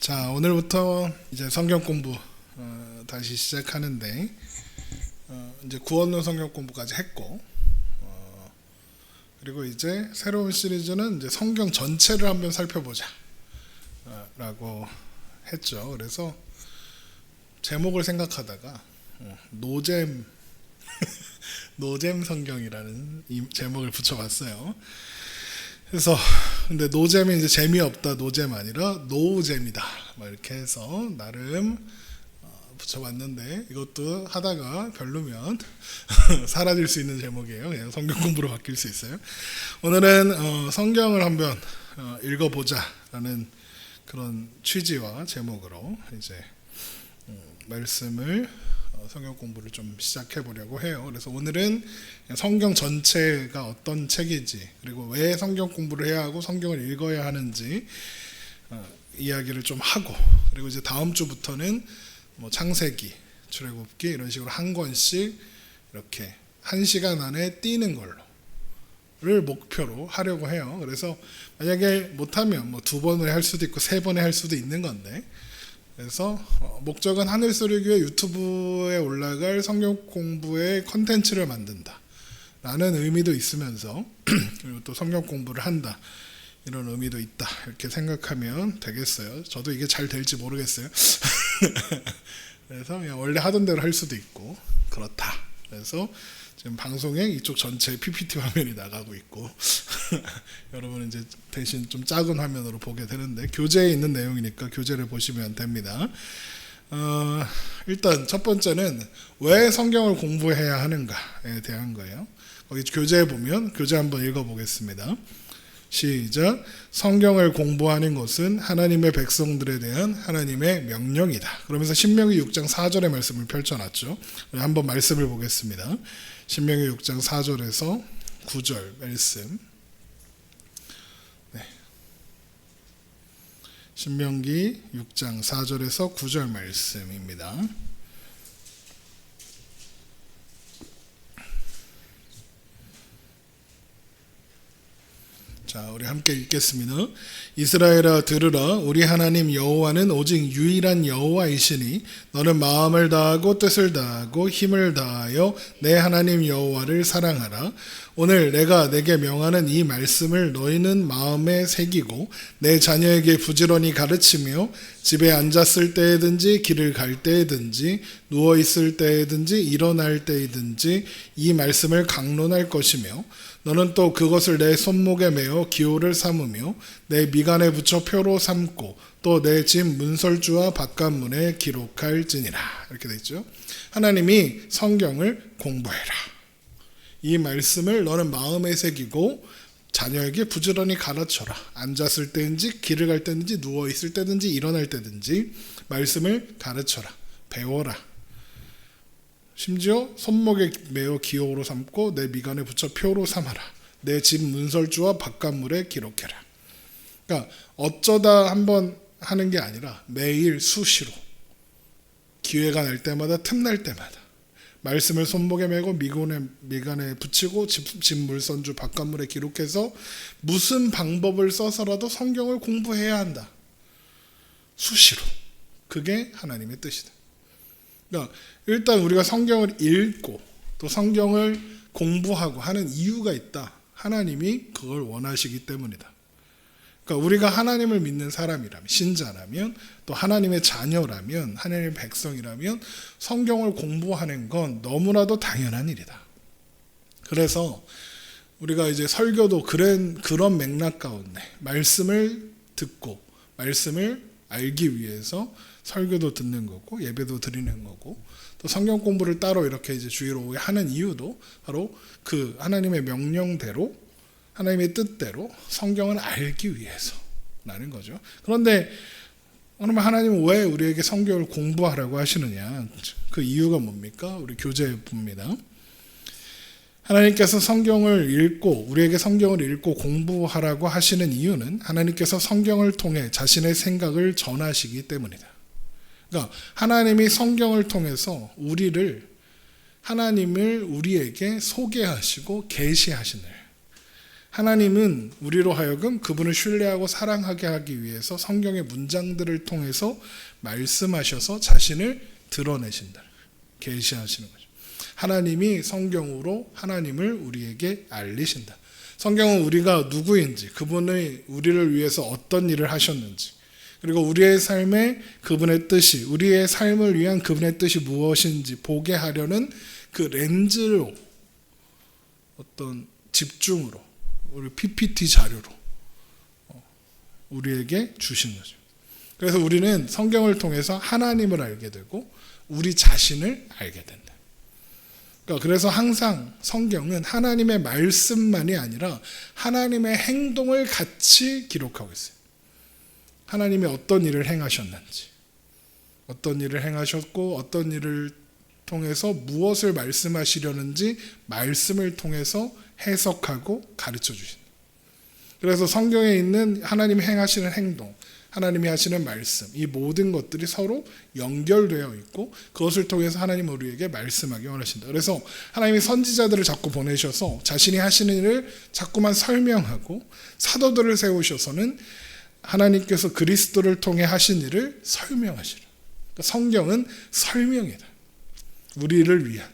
자, 오늘부터 이제 성경 공부 다시 시작하는데 이제 구원론 성경 공부까지 했고 그리고 이제 새로운 시리즈는 이제 성경 전체를 한번 살펴보자 라고 했죠. 그래서 제목을 생각하다가 노잼 노잼 성경이라는 이 제목을 붙여봤어요. 그래서 근데 노잼이 이제 재미없다 노잼 아니라 노잼이다 막 이렇게 해서 나름 붙여봤는데 이것도 하다가 별로면 사라질 수 있는 제목이에요. 그냥 성경 공부로 바뀔 수 있어요. 오늘은 성경을 한번 읽어보자라는 그런 취지와 제목으로 이제 말씀을 성경 공부를 좀 시작해 보려고 해요. 그래서 오늘은 성경 전체가 어떤 책이지, 그리고 왜 성경 공부를 해야 하고 성경을 읽어야 하는지 이야기를 좀 하고, 그리고 이제 다음 주부터는 뭐 창세기, 출애굽기 이런 식으로 한 권씩 이렇게 1시간 안에 띄는 걸로를 목표로 하려고 해요. 그래서 만약에 못하면 뭐 2번을 할 수도 있고 3번에 할 수도 있는 건데, 그래서 목적은 하늘소리교회 유튜브에 올라갈 성경 공부의 컨텐츠를 만든다 라는 의미도 있으면서 그리고 또 성경 공부를 한다 이런 의미도 있다 이렇게 생각하면 되겠어요. 저도 이게 잘 될지 모르겠어요. 그래서 그냥 원래 하던 대로 할 수도 있고 그렇다. 그래서 지금 방송에 이쪽 전체 PPT 화면이 나가고 있고 여러분은 이제 대신 좀 작은 화면으로 보게 되는데 교재에 있는 내용이니까 교재를 보시면 됩니다. 일단 첫 번째는 왜 성경을 공부해야 하는가에 대한 거예요. 거기 교재에 보면 교재 한번 읽어보겠습니다. 시작. 성경을 공부하는 것은 하나님의 백성들에 대한 하나님의 명령이다. 그러면서 신명기 6장 4절의 말씀을 펼쳐놨죠. 한번 말씀을 보겠습니다. 신명기 6장 4절에서 9절 말씀. 네. 신명기 6장 4절에서 9절 말씀입니다. 자, 우리 함께 읽겠습니다. 이스라엘아 들으라. 우리 하나님 여호와는 오직 유일한 여호와이시니 너는 마음을 다하고 뜻을 다하고 힘을 다하여 내 하나님 여호와를 사랑하라. 오늘 내가 내게 명하는 이 말씀을 너희는 마음에 새기고 내 자녀에게 부지런히 가르치며 집에 앉았을 때에든지 길을 갈 때에든지 누워 있을 때에든지 일어날 때에든지 이 말씀을 강론할 것이며 너는 또 그것을 내 손목에 메어 기호를 삼으며 내 미간에 붙여 표로 삼고 또 내 집 문설주와 바깥문에 기록할지니라. 이렇게 되어 있죠. 하나님이 성경을 공부해라. 이 말씀을 너는 마음에 새기고 자녀에게 부지런히 가르쳐라. 앉았을 때든지 길을 갈 때든지 누워 있을 때든지 일어날 때든지 말씀을 가르쳐라. 배워라. 심지어 손목에 메어 기호로 삼고 내 미간에 붙여 표로 삼아라. 내 집 문설주와 바깥물에 기록해라. 그러니까 어쩌다 한번 하는 게 아니라 매일 수시로 기회가 날 때마다 틈날 때마다 말씀을 손목에 메고 미간에 붙이고 집 물선주 바깥물에 기록해서 무슨 방법을 써서라도 성경을 공부해야 한다. 수시로. 그게 하나님의 뜻이다. 그러니까 일단 우리가 성경을 읽고 또 성경을 공부하고 하는 이유가 있다. 하나님이 그걸 원하시기 때문이다. 그러니까 우리가 하나님을 믿는 사람이라면, 신자라면, 또 하나님의 자녀라면, 하나님의 백성이라면 성경을 공부하는 건 너무나도 당연한 일이다. 그래서 우리가 이제 설교도 그런 맥락 가운데 말씀을 듣고 말씀을 알기 위해서 설교도 듣는 거고 예배도 드리는 거고 또 성경 공부를 따로 이렇게 이제 주일오후에 하는 이유도 바로 그 하나님의 명령대로 하나님의 뜻대로 성경을 알기 위해서라는 거죠. 그런데 그러면 하나님은 왜 우리에게 성경을 공부하라고 하시느냐? 그 이유가 뭡니까? 우리 교재에 봅니다. 하나님께서 성경을 읽고 우리에게 성경을 읽고 공부하라고 하시는 이유는 하나님께서 성경을 통해 자신의 생각을 전하시기 때문이다. 그러니까 하나님이 성경을 통해서 하나님을 우리에게 소개하시고 계시하시는 하나님은 우리로 하여금 그분을 신뢰하고 사랑하게 하기 위해서 성경의 문장들을 통해서 말씀하셔서 자신을 드러내신다. 계시하시는 거죠. 하나님이 성경으로 하나님을 우리에게 알리신다. 성경은 우리가 누구인지, 그분의 우리를 위해서 어떤 일을 하셨는지, 그리고 우리의 삶에 그분의 뜻이, 우리의 삶을 위한 그분의 뜻이 무엇인지 보게 하려는 그 렌즈로, 어떤 집중으로, 우리 PPT 자료로 우리에게 주신 거죠. 그래서 우리는 성경을 통해서 하나님을 알게 되고 우리 자신을 알게 된다. 그래서 항상 성경은 하나님의 말씀만이 아니라 하나님의 행동을 같이 기록하고 있어요. 하나님이 어떤 일을 행하셨는지, 어떤 일을 행하셨고 어떤 일을 통해서 무엇을 말씀하시려는지 말씀을 통해서 해석하고 가르쳐 주신다. 그래서 성경에 있는 하나님이 행하시는 행동, 하나님이 하시는 말씀, 이 모든 것들이 서로 연결되어 있고 그것을 통해서 하나님은 우리에게 말씀하기 원하신다. 그래서 하나님이 선지자들을 자꾸 보내셔서 자신이 하시는 일을 자꾸만 설명하고 사도들을 세우셔서는 하나님께서 그리스도를 통해 하신 일을 설명하시라. 그러니까 성경은 설명이다. 우리를 위한.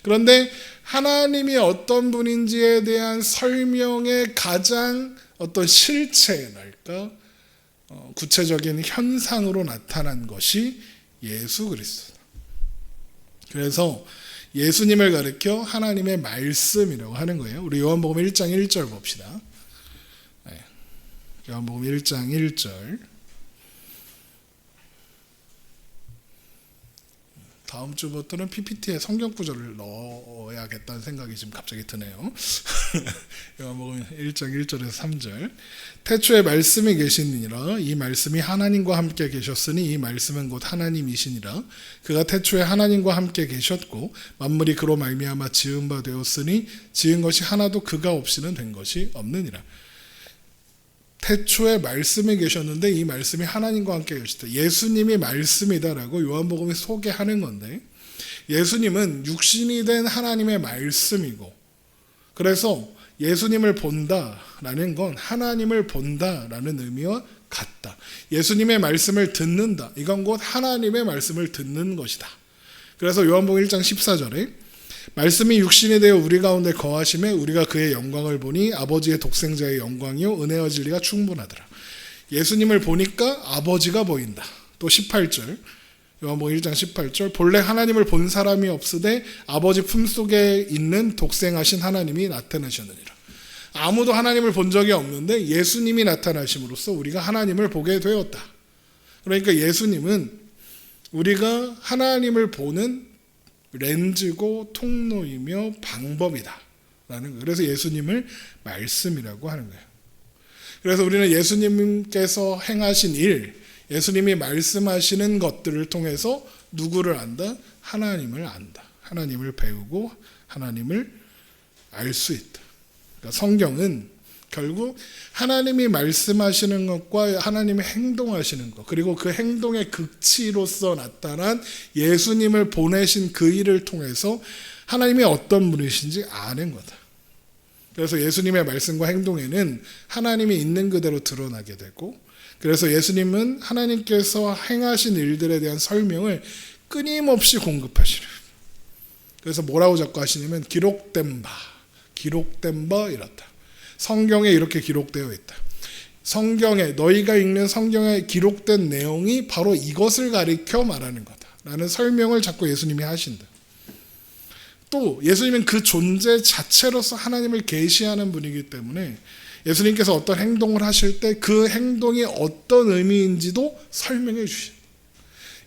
그런데 하나님이 어떤 분인지에 대한 설명의 가장 어떤 실체랄까, 구체적인 현상으로 나타난 것이 예수 그리스도다. 그래서 예수님을 가리켜 하나님의 말씀이라고 하는 거예요. 우리 요한복음 1장 1절 봅시다. 요한복음 1장 1절. 다음 주부터는 PPT에 성경 구절을 넣어야겠다는 생각이 지금 갑자기 드네요. 요한복음 1장 1절에서 3절. 태초에 말씀이 계시니라. 이 말씀이 하나님과 함께 계셨으니 이 말씀은 곧 하나님이시니라. 그가 태초에 하나님과 함께 계셨고 만물이 그로 말미암아 지은 바 되었으니 지은 것이 하나도 그가 없이는 된 것이 없느니라. 태초에 말씀이 계셨는데 이 말씀이 하나님과 함께 계시다. 예수님이 말씀이다라고 요한복음이 소개하는 건데, 예수님은 육신이 된 하나님의 말씀이고, 그래서 예수님을 본다라는 건 하나님을 본다라는 의미와 같다. 예수님의 말씀을 듣는다, 이건 곧 하나님의 말씀을 듣는 것이다. 그래서 요한복음 1장 14절에 말씀이 육신이 되어 우리 가운데 거하심에 우리가 그의 영광을 보니 아버지의 독생자의 영광이요 은혜와 진리가 충분하더라. 예수님을 보니까 아버지가 보인다. 또 18절, 요한복음 1장 18절, 본래 하나님을 본 사람이 없으되 아버지 품속에 있는 독생하신 하나님이 나타나셨느니라. 아무도 하나님을 본 적이 없는데 예수님이 나타나심으로써 우리가 하나님을 보게 되었다. 그러니까 예수님은 우리가 하나님을 보는 렌즈고 통로이며 방법이다 라는 거예요. 그래서 예수님을 말씀이라고 하는 거예요. 그래서 우리는 예수님께서 행하신 일, 예수님이 말씀하시는 것들을 통해서 누구를 안다? 하나님을 안다. 하나님을 배우고 하나님을 알 수 있다. 그러니까 성경은 결국 하나님이 말씀하시는 것과 하나님이 행동하시는 것, 그리고 그 행동의 극치로서 나타난 예수님을 보내신 그 일을 통해서 하나님이 어떤 분이신지 아는 거다. 그래서 예수님의 말씀과 행동에는 하나님이 있는 그대로 드러나게 되고, 그래서 예수님은 하나님께서 행하신 일들에 대한 설명을 끊임없이 공급하시는, 그래서 뭐라고 자꾸 하시냐면 기록된 바 이렇다. 성경에 이렇게 기록되어 있다. 성경에, 너희가 읽는 성경에 기록된 내용이 바로 이것을 가리켜 말하는 거다 라는 설명을 자꾸 예수님이 하신다. 또 예수님은 그 존재 자체로서 하나님을 계시하는 분이기 때문에 예수님께서 어떤 행동을 하실 때 그 행동이 어떤 의미인지도 설명해 주신다.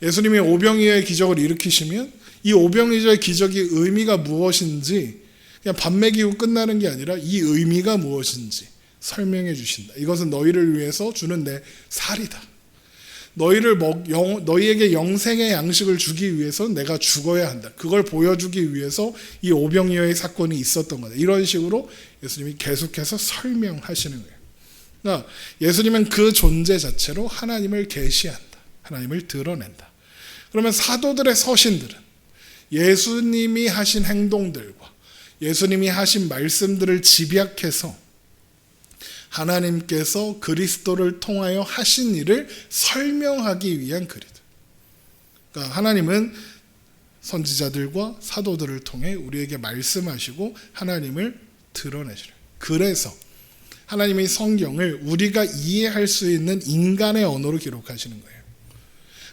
예수님이 오병이어의 기적을 일으키시면 이 오병이어의 기적이 의미가 무엇인지 그냥 밥 먹이고 끝나는 게 아니라 이 의미가 무엇인지 설명해 주신다. 이것은 너희를 위해서 주는 내 살이다. 너희에게 영생의 양식을 주기 위해서 내가 죽어야 한다. 그걸 보여주기 위해서 이 오병이어의 사건이 있었던 거다. 이런 식으로 예수님이 계속해서 설명하시는 거예요. 그러니까 예수님은 그 존재 자체로 하나님을 계시한다. 하나님을 드러낸다. 그러면 사도들의 서신들은 예수님이 하신 행동들과 예수님이 하신 말씀들을 집약해서 하나님께서 그리스도를 통하여 하신 일을 설명하기 위한 글이다. 그러니까 하나님은 선지자들과 사도들을 통해 우리에게 말씀하시고 하나님을 드러내시라. 그래서 하나님의 성경을 우리가 이해할 수 있는 인간의 언어로 기록하시는 거예요.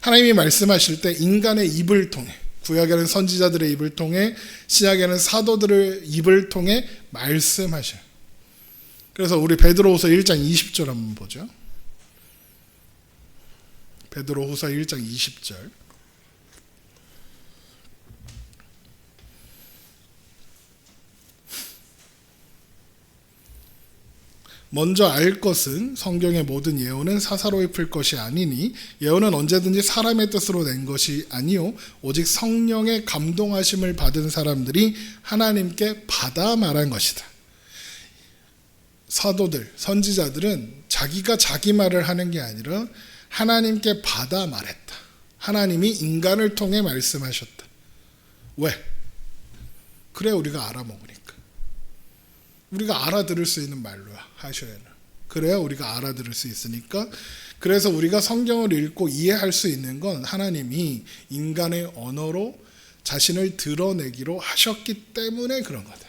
하나님이 말씀하실 때 인간의 입을 통해, 구약에는 선지자들의 입을 통해, 신약에는 사도들의 입을 통해 말씀하셔요. 그래서 우리 베드로후서 1장 20절 한번 보죠. 베드로후서 1장 20절. 먼저 알 것은 성경의 모든 예언은 사사로이 풀 것이 아니니 예언은 언제든지 사람의 뜻으로 낸 것이 아니요 오직 성령의 감동하심을 받은 사람들이 하나님께 받아 말한 것이다. 사도들, 선지자들은 자기가 자기 말을 하는 게 아니라 하나님께 받아 말했다. 하나님이 인간을 통해 말씀하셨다. 왜? 그래 우리가 알아먹으니까. 우리가 알아들을 수 있는 말로 하셔야 해요. 그래야 우리가 알아들을 수 있으니까. 그래서 우리가 성경을 읽고 이해할 수 있는 건 하나님이 인간의 언어로 자신을 드러내기로 하셨기 때문에 그런 거다.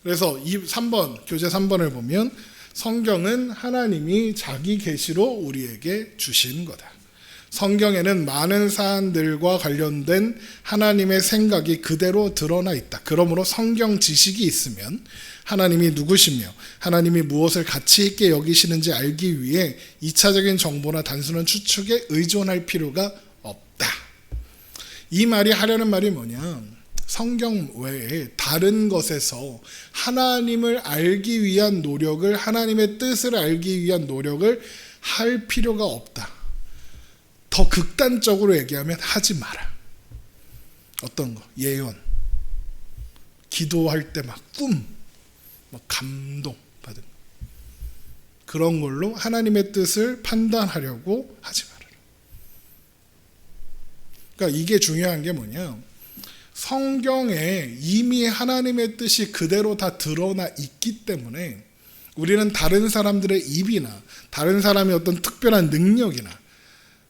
그래서 이 3번, 교재 3번을 보면 성경은 하나님이 자기 계시로 우리에게 주신 거다. 성경에는 많은 사안들과 관련된 하나님의 생각이 그대로 드러나 있다. 그러므로 성경 지식이 있으면 하나님이 누구시며 하나님이 무엇을 가치 있게 여기시는지 알기 위해 2차적인 정보나 단순한 추측에 의존할 필요가 없다. 이 말이 하려는 말이 뭐냐? 성경 외에 다른 것에서 하나님을 알기 위한 노력을, 하나님의 뜻을 알기 위한 노력을 할 필요가 없다. 더 극단적으로 얘기하면 하지 마라. 어떤 거? 예언. 기도할 때 막 꿈, 막 감동 받은 그런 걸로 하나님의 뜻을 판단하려고 하지 말아라. 그러니까 이게 중요한 게 뭐냐? 성경에 이미 하나님의 뜻이 그대로 다 드러나 있기 때문에 우리는 다른 사람들의 입이나 다른 사람의 어떤 특별한 능력이나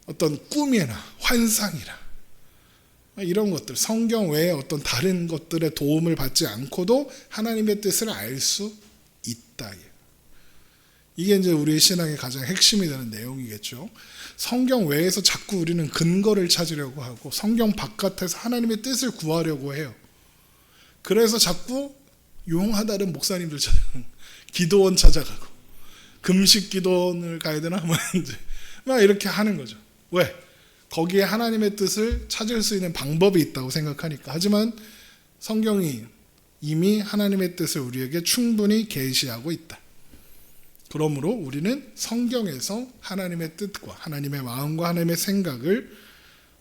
어떤 꿈이나 환상이나 이런 것들, 성경 외에 어떤 다른 것들의 도움을 받지 않고도 하나님의 뜻을 알 수 있다. 이게 이제 우리의 신앙의 가장 핵심이 되는 내용이겠죠. 성경 외에서 자꾸 우리는 근거를 찾으려고 하고 성경 바깥에서 하나님의 뜻을 구하려고 해요. 그래서 자꾸 용하다는 목사님들 찾아가고 기도원 찾아가고 금식 기도원을 가야 되나 막 이렇게 하는 거죠. 왜? 거기에 하나님의 뜻을 찾을 수 있는 방법이 있다고 생각하니까. 하지만 성경이 이미 하나님의 뜻을 우리에게 충분히 계시하고 있다. 그러므로 우리는 성경에서 하나님의 뜻과 하나님의 마음과 하나님의 생각을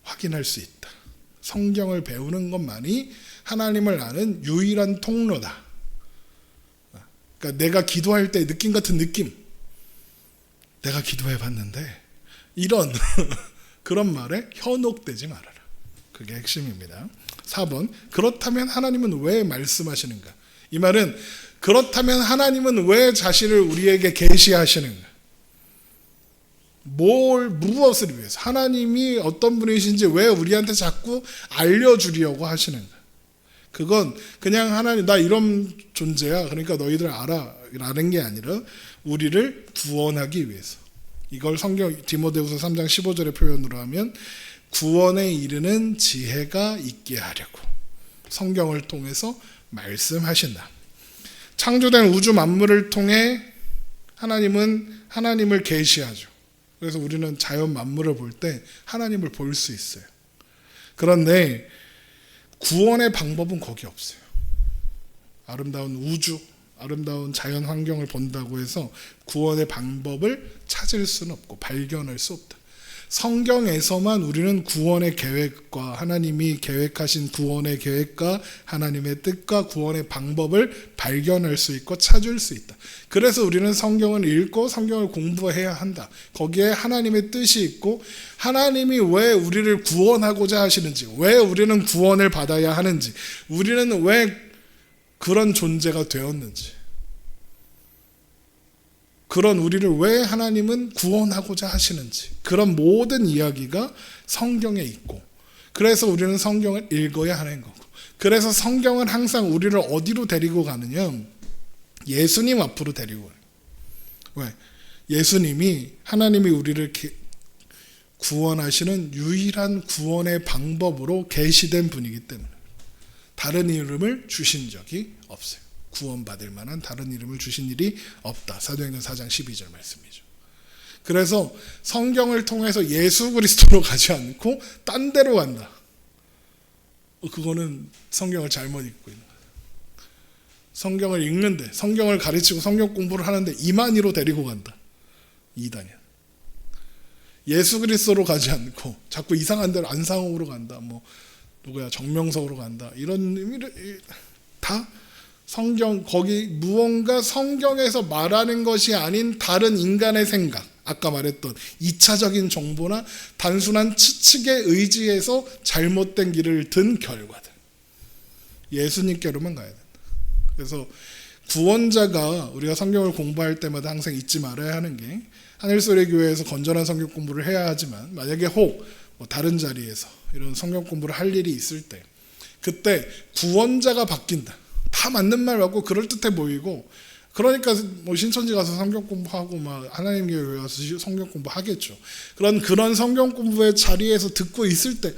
확인할 수 있다. 성경을 배우는 것만이 하나님을 아는 유일한 통로다. 그러니까 내가 기도할 때 느낌 같은 느낌, 내가 기도해 봤는데 이런 그런 말에 현혹되지 말아라. 그게 핵심입니다. 4번, 그렇다면 하나님은 왜 말씀하시는가? 이 말은 그렇다면 하나님은 왜 자신을 우리에게 계시하시는가? 무엇을 위해서? 하나님이 어떤 분이신지 왜 우리한테 자꾸 알려주려고 하시는가? 그건 그냥 하나님 나 이런 존재야 그러니까 너희들 알아 라는 게 아니라 우리를 구원하기 위해서. 이걸 성경 디모데후서 3장 15절의 표현으로 하면 구원에 이르는 지혜가 있게 하려고 성경을 통해서 말씀하신다. 창조된 우주 만물을 통해 하나님은 하나님을 계시하죠. 그래서 우리는 자연 만물을 볼 때 하나님을 볼 수 있어요. 그런데 구원의 방법은 거기 없어요. 아름다운 우주, 아름다운 자연 환경을 본다고 해서 구원의 방법을 찾을 수는 없고 발견할 수 없다. 성경에서만 우리는 구원의 계획과 하나님이 계획하신 구원의 계획과 하나님의 뜻과 구원의 방법을 발견할 수 있고 찾을 수 있다. 그래서 우리는 성경을 읽고 성경을 공부해야 한다. 거기에 하나님의 뜻이 있고 하나님이 왜 우리를 구원하고자 하시는지, 왜 우리는 구원을 받아야 하는지, 우리는 왜 그런 존재가 되었는지 그런 우리를 왜 하나님은 구원하고자 하시는지, 그런 모든 이야기가 성경에 있고, 그래서 우리는 성경을 읽어야 하는 거고, 그래서 성경은 항상 우리를 어디로 데리고 가느냐? 예수님 앞으로 데리고 가요. 왜? 예수님이, 하나님이 우리를 구원하시는 유일한 구원의 방법으로 계시된 분이기 때문에 다른 이름을 주신 적이 없어요. 구원받을 만한 다른 이름을 주신 일이 없다. 사도행전 4장 12절 말씀이죠. 그래서 성경을 통해서 예수 그리스도로 가지 않고 딴 데로 간다. 그거는 성경을 잘못 읽고 있는 거예요. 성경을 읽는데, 성경을 가르치고 성경 공부를 하는데 이만희로 데리고 간다. 이단이야. 예수 그리스도로 가지 않고 자꾸 이상한 데로 안상홍으로 간다. 정명석으로 간다. 이런 의미를 다 성경, 거기 무언가 성경에서 말하는 것이 아닌 다른 인간의 생각, 아까 말했던 2차적인 정보나 단순한 추측에 의지해서 잘못된 길을 든 결과들. 예수님께로만 가야 된다. 그래서 구원자가, 우리가 성경을 공부할 때마다 항상 잊지 말아야 하는 게, 하늘소리 교회에서 건전한 성경 공부를 해야 하지만 만약에 혹 다른 자리에서 이런 성경 공부를 할 일이 있을 때, 그때 구원자가 바뀐다. 다 맞는 말 맞고 그럴듯해 보이고, 그러니까 신천지 가서 성경 공부하고 하나님 교회 가서 성경 공부하겠죠. 그런 성경 공부의 자리에서 듣고 있을 때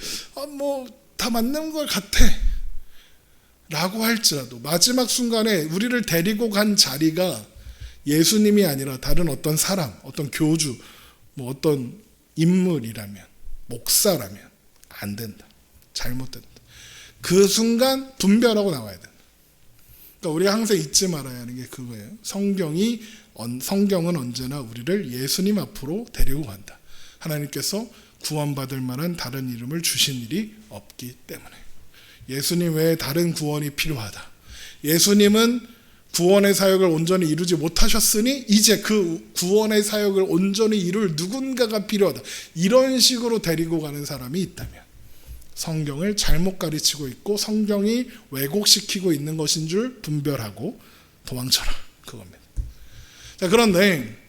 다 맞는 것 같아 라고 할지라도 마지막 순간에 우리를 데리고 간 자리가 예수님이 아니라 다른 어떤 사람, 어떤 교주, 어떤 인물이라면, 목사라면 안 된다. 잘못된다. 그 순간 분별하고 나와야 된다. 그러니까 우리가 항상 잊지 말아야 하는 게 그거예요. 성경은 언제나 우리를 예수님 앞으로 데리고 간다. 하나님께서 구원받을 만한 다른 이름을 주신 일이 없기 때문에. 예수님 외에 다른 구원이 필요하다. 예수님은 구원의 사역을 온전히 이루지 못하셨으니 이제 그 구원의 사역을 온전히 이룰 누군가가 필요하다. 이런 식으로 데리고 가는 사람이 있다면 성경을 잘못 가르치고 있고 성경이 왜곡시키고 있는 것인 줄 분별하고 도망쳐라. 그겁니다. 자, 그런데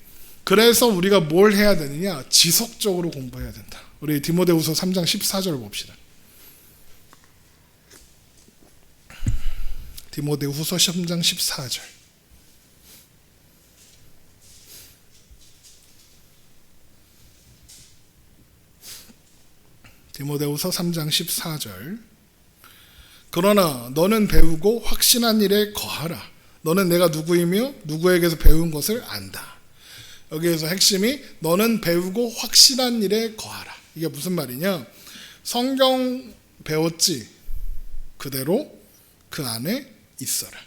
그래서 우리가 뭘 해야 되느냐? 지속적으로 공부해야 된다. 우리 디모데후서 3장 14절 봅시다. 디모데후서 3장 14절. 디모데후서 3장 14절. 그러나 너는 배우고 확신한 일에 거하라. 너는 내가 누구이며 누구에게서 배운 것을 안다. 여기에서 핵심이 너는 배우고 확신한 일에 거하라. 이게 무슨 말이냐? 성경 배웠지? 그대로 그 안에 있어라.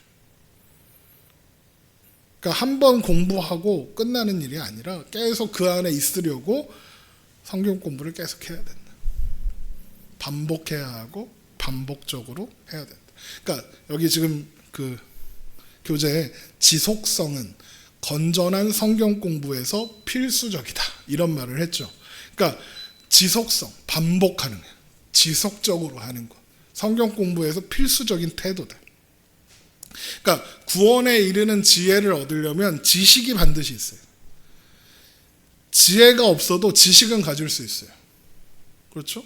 그러니까 한 번 공부하고 끝나는 일이 아니라 계속 그 안에 있으려고 성경 공부를 계속 해야 된다. 반복해야 하고 반복적으로 해야 된다. 그러니까 여기 지금 그 교재에 지속성은 건전한 성경 공부에서 필수적이다. 이런 말을 했죠. 그러니까 지속성, 반복하는 거예요. 지속적으로 하는 것. 성경 공부에서 필수적인 태도다. 그러니까 구원에 이르는 지혜를 얻으려면 지식이 반드시 있어요. 지혜가 없어도 지식은 가질 수 있어요. 그렇죠?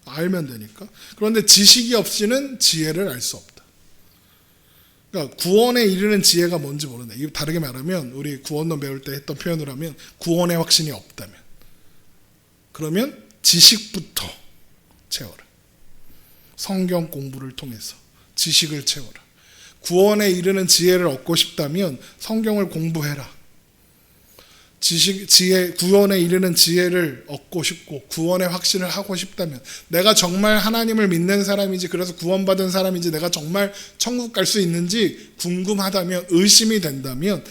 알면 되니까. 그런데 지식이 없이는 지혜를 알 수 없다. 그러니까 구원에 이르는 지혜가 뭔지 모른다. 이거 다르게 말하면 우리 구원론 배울 때 했던 표현을 하면 구원의 확신이 없다면, 그러면 지식부터 채워라. 성경 공부를 통해서 지식을 채워라. 구원에 이르는 지혜를 얻고 싶다면 성경을 공부해라. 구원에 이르는 지혜를 얻고 싶고 구원의 확신을 하고 싶다면, 내가 정말 하나님을 믿는 사람인지, 그래서 구원받은 사람인지, 내가 정말 천국 갈 수 있는지 궁금하다면, 의심이 된다면,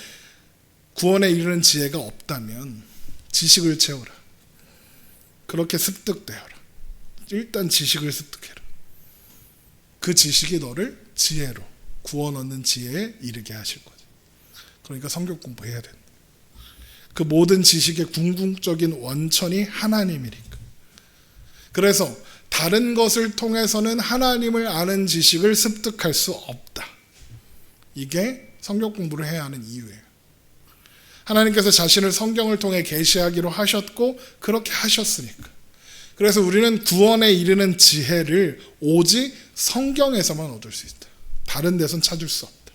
구원에 이르는 지혜가 없다면 지식을 채워라. 그렇게 습득되어라. 일단 지식을 습득해라. 그 지식이 너를 지혜로, 구원 얻는 지혜에 이르게 하실 거죠. 그러니까 성경 공부해야 된다. 그 모든 지식의 궁극적인 원천이 하나님이니까. 그래서 다른 것을 통해서는 하나님을 아는 지식을 습득할 수 없다. 이게 성경 공부를 해야 하는 이유예요. 하나님께서 자신을 성경을 통해 계시하기로 하셨고 그렇게 하셨으니까. 그래서 우리는 구원에 이르는 지혜를 오직 성경에서만 얻을 수 있다. 다른 데선 찾을 수 없다.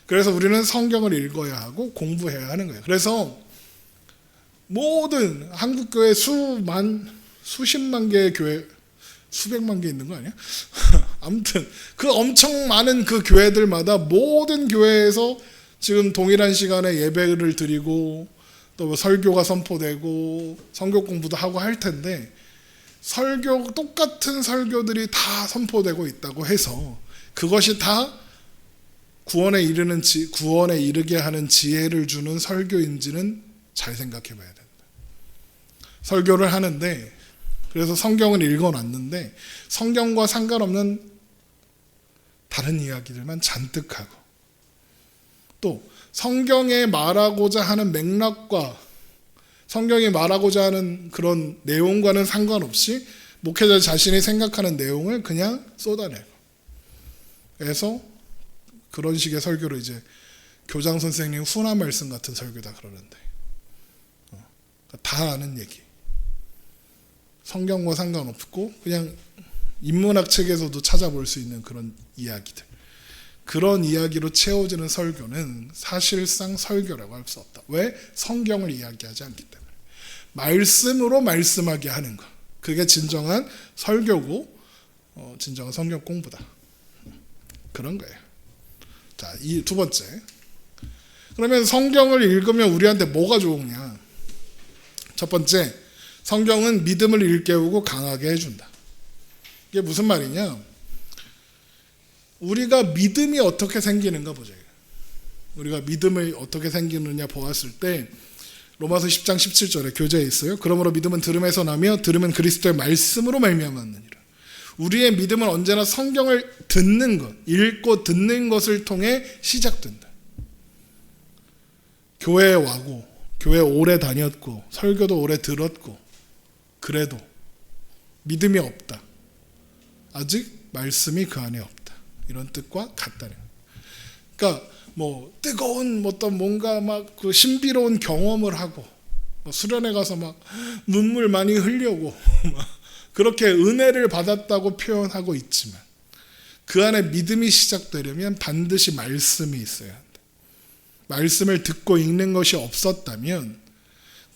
그래서 우리는 성경을 읽어야 하고 공부해야 하는 거예요. 그래서 모든 한국교회 수십만 개의 교회, 수백만 개 있는 거 아니야? 아무튼 그 엄청 많은 그 교회들마다 모든 교회에서 지금 동일한 시간에 예배를 드리고 또 뭐 설교가 선포되고 성경 공부도 하고 할 텐데, 똑같은 설교들이 다 선포되고 있다고 해서 그것이 다 구원에 이르게 하는 지혜를 주는 설교인지는 잘 생각해 봐야 된다. 설교를 하는데, 그래서 성경을 읽어놨는데 성경과 상관없는 다른 이야기들만 잔뜩 하고, 또 성경에 말하고자 하는 맥락과 성경이 말하고자 하는 그런 내용과는 상관없이 목회자 자신이 생각하는 내용을 그냥 쏟아내고, 그래서 그런 식의 설교를 이제 교장 선생님 훈화 말씀 같은 설교다 그러는데, 다 아는 얘기, 성경과 상관없고 그냥 인문학 책에서도 찾아볼 수 있는 그런 이야기들, 그런 이야기로 채워지는 설교는 사실상 설교라고 할 수 없다. 왜? 성경을 이야기하지 않기 때문에. 말씀으로 말씀하게 하는 것, 그게 진정한 설교고 진정한 성경 공부다. 그런 거예요. 자, 이 두 번째. 그러면 성경을 읽으면 우리한테 뭐가 좋으냐? 첫 번째, 성경은 믿음을 일깨우고 강하게 해준다. 이게 무슨 말이냐? 우리가 믿음이 어떻게 생기는가 보자. 우리가 믿음이 어떻게 생기느냐 보았을 때 로마서 10장 17절에 교재에 있어요. 그러므로 믿음은 들음에서 나며 들음은 그리스도의 말씀으로 말미암았느니라. 우리의 믿음은 언제나 성경을 듣는 것, 읽고 듣는 것을 통해 시작된다. 교회에 와고 교회 오래 다녔고 설교도 오래 들었고 그래도 믿음이 없다. 아직 말씀이 그 안에 없다. 이런 뜻과 같다는 거예요. 그러니까 뭐 뜨거운 어떤 뭔가 막 그 신비로운 경험을 하고 수련회 가서 막 눈물 많이 흘려고 막 그렇게 은혜를 받았다고 표현하고 있지만 그 안에 믿음이 시작되려면 반드시 말씀이 있어야 한다. 말씀을 듣고 읽는 것이 없었다면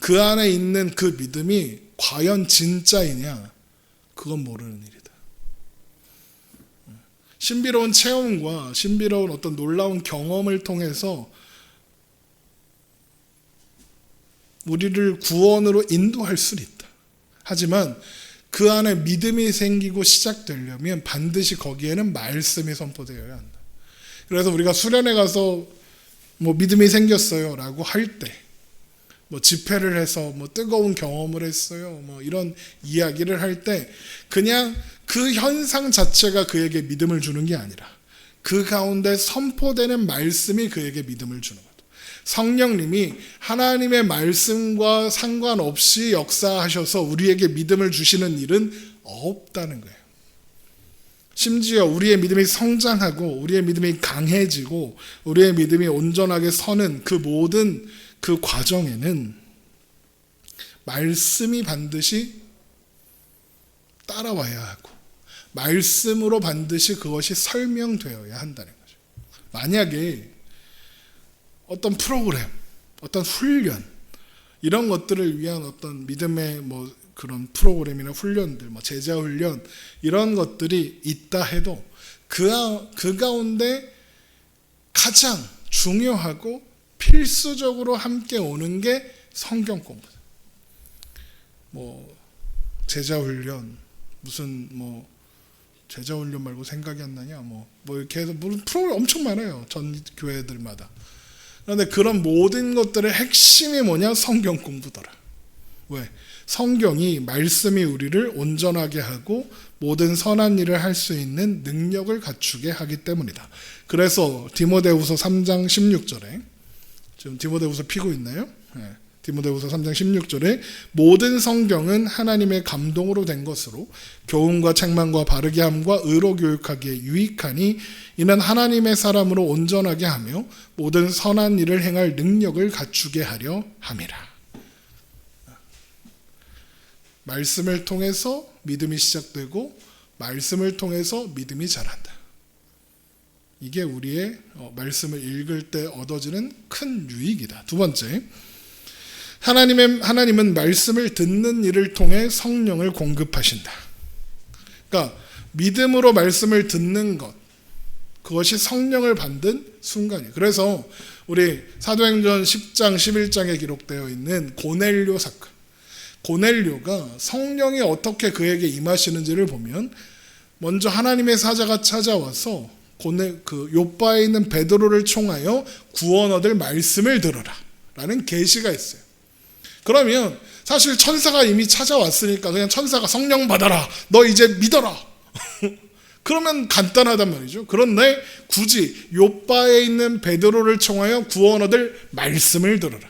그 안에 있는 그 믿음이 과연 진짜이냐, 그건 모르는 일이다. 신비로운 체험과 신비로운 어떤 놀라운 경험을 통해서 우리를 구원으로 인도할 수는 있다. 하지만 그 안에 믿음이 생기고 시작되려면 반드시 거기에는 말씀이 선포되어야 한다. 그래서 우리가 수련회 가서 뭐 믿음이 생겼어요 라고 할 때, 뭐 집회를 해서 뭐 뜨거운 경험을 했어요, 뭐 이런 이야기를 할 때 그냥 그 현상 자체가 그에게 믿음을 주는 게 아니라 그 가운데 선포되는 말씀이 그에게 믿음을 주는 거다. 성령님이 하나님의 말씀과 상관없이 역사하셔서 우리에게 믿음을 주시는 일은 없다는 거예요. 심지어 우리의 믿음이 성장하고 우리의 믿음이 강해지고 우리의 믿음이 온전하게 서는 그 모든 그 과정에는 말씀이 반드시 따라와야 하고 말씀으로 반드시 그것이 설명되어야 한다는 거죠. 만약에 어떤 프로그램, 어떤 훈련, 이런 것들을 위한 어떤 믿음의 뭐 그런 프로그램이나 훈련들, 뭐 제자 훈련, 이런 것들이 있다 해도 그 가운데 가장 중요하고 필수적으로 함께 오는 게 성경 공부다. 뭐 제자 훈련, 무슨 뭐 제자 훈련 말고 생각이 안 나냐, 뭐 이렇게 해서 무슨 프로그램 엄청 많아요, 전 교회들마다. 그런데 그런 모든 것들의 핵심이 뭐냐? 성경 공부더라. 왜? 성경이 말씀이 우리를 온전하게 하고 모든 선한 일을 할 수 있는 능력을 갖추게 하기 때문이다. 그래서 디모데후서 3장 16절에, 지금 디모데후서 피고 있나요? 네. 디모데후서 3장 16절에 모든 성경은 하나님의 감동으로 된 것으로 교훈과 책망과 바르게 함과 의로 교육하기에 유익하니 이는 하나님의 사람으로 온전하게 하며 모든 선한 일을 행할 능력을 갖추게 하려 함이라. 말씀을 통해서 믿음이 시작되고 말씀을 통해서 믿음이 자란다. 이게 우리의 말씀을 읽을 때 얻어지는 큰 유익이다. 두 번째, 하나님은 말씀을 듣는 일을 통해 성령을 공급하신다. 그러니까 믿음으로 말씀을 듣는 것, 그것이 성령을 받는 순간이에요. 그래서 우리 사도행전 10장 11장에 기록되어 있는 고넬료 사건, 고넬료가 성령이 어떻게 그에게 임하시는지를 보면 먼저 하나님의 사자가 찾아와서 요바에 있는 베드로를 총하여 구원 얻을 말씀을 들어라 라는 계시가 있어요. 그러면 사실 천사가 이미 찾아왔으니까 그냥 천사가 성령 받아라, 너 이제 믿어라 그러면 간단하단 말이죠. 그런데 굳이 요바에 있는 베드로를 총하여 구원 얻을 말씀을 들어라.